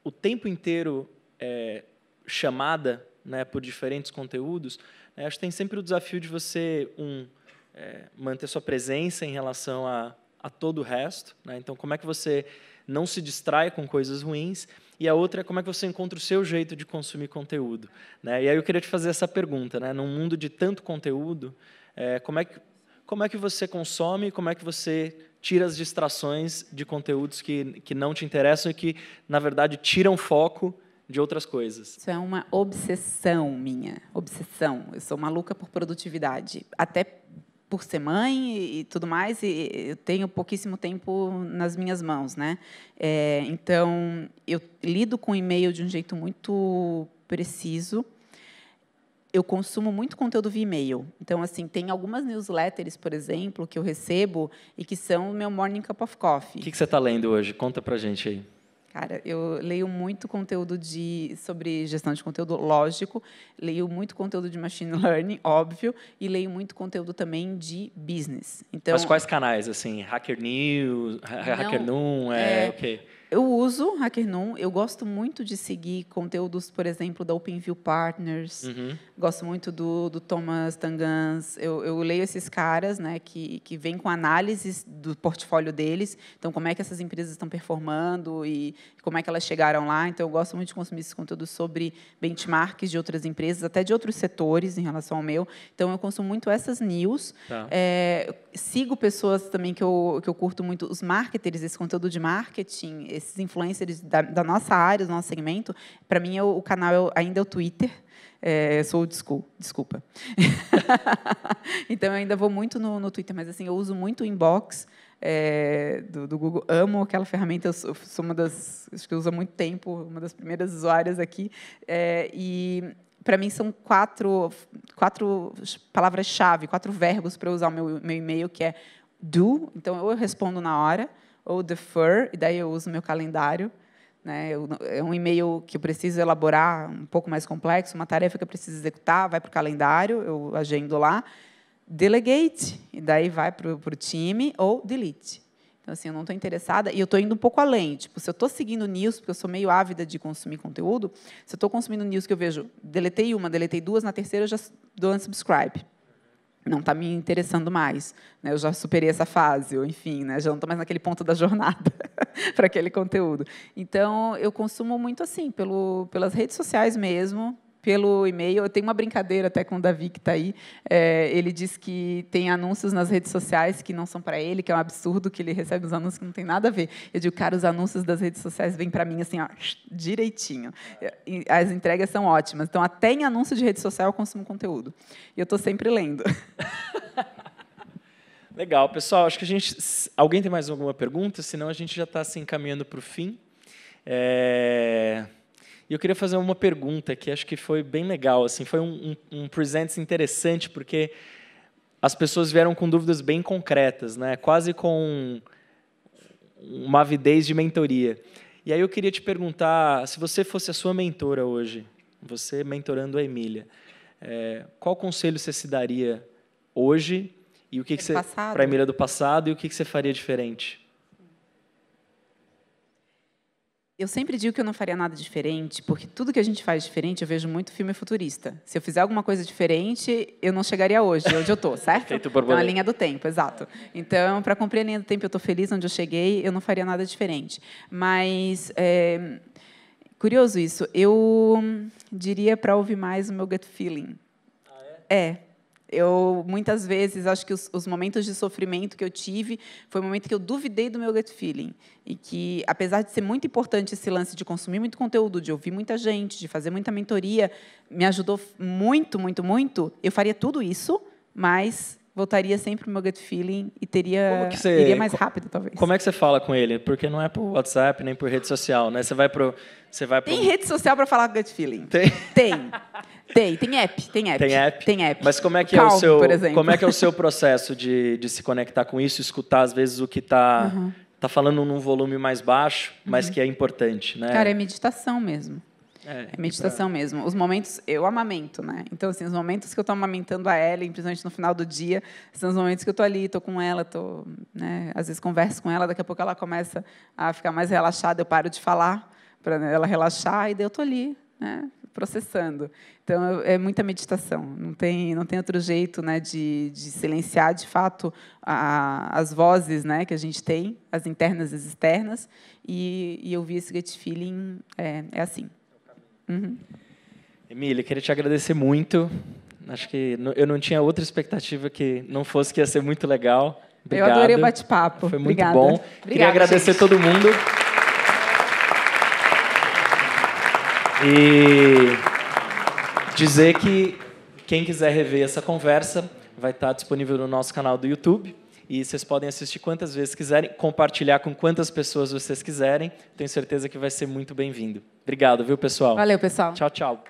o tempo inteiro chamada, né, por diferentes conteúdos. Acho que tem sempre o desafio de você, manter sua presença em relação a todo o resto, né? Então, como é que você não se distrai com coisas ruins? E a outra é como é que você encontra o seu jeito de consumir conteúdo, né? E aí eu queria te fazer essa pergunta, né? Num mundo de tanto conteúdo, como é que você consome, como é que você tira as distrações de conteúdos que não te interessam e que, na verdade, tiram foco de outras coisas? Isso é uma obsessão minha, obsessão. Eu sou maluca por produtividade, até por ser mãe e tudo mais, e eu tenho pouquíssimo tempo nas minhas mãos, né? Então, eu lido com e-mail de um jeito muito preciso. Eu consumo muito conteúdo via e-mail. Então, assim, tem algumas newsletters, por exemplo, que eu recebo e que são o meu morning cup of coffee. O que você está lendo hoje? Conta pra gente aí. Cara, eu leio muito conteúdo sobre gestão de conteúdo, lógico, leio muito conteúdo de machine learning, óbvio, e leio muito conteúdo também de business. Então, mas quais canais? Assim, Hacker News, Hacker Noon, ok. Eu uso HackerNoon, eu gosto muito de seguir conteúdos, por exemplo, da OpenView Partners, gosto muito do Thomas Tangans, eu leio esses caras, né, que vêm com análises do portfólio deles, então como é que essas empresas estão performando e como é que elas chegaram lá, então eu gosto muito de consumir esses conteúdos sobre benchmarks de outras empresas, até de outros setores em relação ao meu, então eu consumo muito essas news, sigo pessoas também que eu curto muito, os marketers, esse conteúdo de marketing, esses influencers da nossa área, do nosso segmento. Para mim, o canal ainda é o Twitter. Eu sou old school, desculpa. Então, eu ainda vou muito no Twitter, mas assim, eu uso muito o inbox do Google. Amo aquela ferramenta, eu sou uma das, acho que eu uso há muito tempo, uma das primeiras usuárias aqui. E para mim são quatro palavras-chave, 4 verbos para eu usar o meu e-mail, que é do, então eu respondo na hora, ou defer, e daí eu uso meu calendário. Né? É um e-mail que eu preciso elaborar, um pouco mais complexo, uma tarefa que eu preciso executar, vai para o calendário, eu agendo lá. Delegate, e daí vai para o time, ou delete. Então, assim, eu não estou interessada, e eu estou indo um pouco além. Tipo, se eu estou seguindo news, porque eu sou meio ávida de consumir conteúdo, se eu estou consumindo news que eu vejo, deletei uma, deletei 2, na terceira eu já dou unsubscribe. Não está me interessando mais, né? Eu já superei essa fase, ou enfim, né? Já não estou mais naquele ponto da jornada para aquele conteúdo. Então, eu consumo muito assim, pelas redes sociais mesmo, pelo e-mail. Eu tenho uma brincadeira até com o Davi, que está aí. Ele diz que tem anúncios nas redes sociais que não são para ele, que é um absurdo, que ele recebe os anúncios que não tem nada a ver. Eu digo, cara, os anúncios das redes sociais vêm para mim assim, ó, direitinho. As entregas são ótimas. Então, até em anúncio de rede social, eu consumo conteúdo. E eu estou sempre lendo. Legal, pessoal. Acho que alguém tem mais alguma pergunta? Senão, a gente já está se encaminhando para o fim. E eu queria fazer uma pergunta que acho que foi bem legal. Assim, foi um present interessante, porque as pessoas vieram com dúvidas bem concretas, né? Quase com uma avidez de mentoria. E aí eu queria te perguntar, se você fosse a sua mentora hoje, você mentorando a Emília, qual conselho você se daria hoje e o que você para a Emília do passado e o que você faria diferente? Eu sempre digo que eu não faria nada diferente, porque tudo que a gente faz diferente, eu vejo muito filme futurista. Se eu fizer alguma coisa diferente, eu não chegaria hoje, onde eu estou, certo? Feito por então, a linha do tempo, exato. Então, para cumprir a linha do tempo, eu estou feliz onde eu cheguei, eu não faria nada diferente. Mas, curioso isso, eu diria para ouvir mais o meu gut feeling. Eu, muitas vezes, acho que os momentos de sofrimento que eu tive foi o momento que eu duvidei do meu gut feeling. E que, apesar de ser muito importante esse lance de consumir muito conteúdo, de ouvir muita gente, de fazer muita mentoria, me ajudou muito, muito, muito. Eu faria tudo isso, mas voltaria sempre para o meu gut feeling e iria mais rápido, talvez. Como é que você fala com ele? Porque não é por WhatsApp, nem por rede social, né? Tem rede social para falar gut feeling? Tem app. Mas como é que Calm, como é que é o seu processo de se conectar com isso, escutar às vezes o que está falando num volume mais baixo, mas que é importante, né? Cara, é meditação mesmo. É meditação mesmo. Os momentos, eu amamento, né? Então, assim, os momentos que eu estou amamentando a Ellen, principalmente no final do dia, são os momentos que eu estou ali, estou com ela, né, às vezes converso com ela, daqui a pouco ela começa a ficar mais relaxada, eu paro de falar para ela relaxar, e daí eu estou ali, né, processando. Então, é muita meditação. Não tem outro jeito, né, de silenciar, de fato, as vozes, né, que a gente tem, as internas e as externas, e ouvir esse gut feeling é assim. Emília, queria te agradecer muito. Acho que eu não tinha outra expectativa que não fosse que ia ser muito legal. Obrigado. Eu adorei o bate-papo. Foi muito bom. Obrigada, queria agradecer todo mundo. E dizer que quem quiser rever essa conversa vai estar disponível no nosso canal do YouTube. E vocês podem assistir quantas vezes quiserem, compartilhar com quantas pessoas vocês quiserem. Tenho certeza que vai ser muito bem-vindo. Obrigado, viu, pessoal? Valeu, pessoal. Tchau, tchau.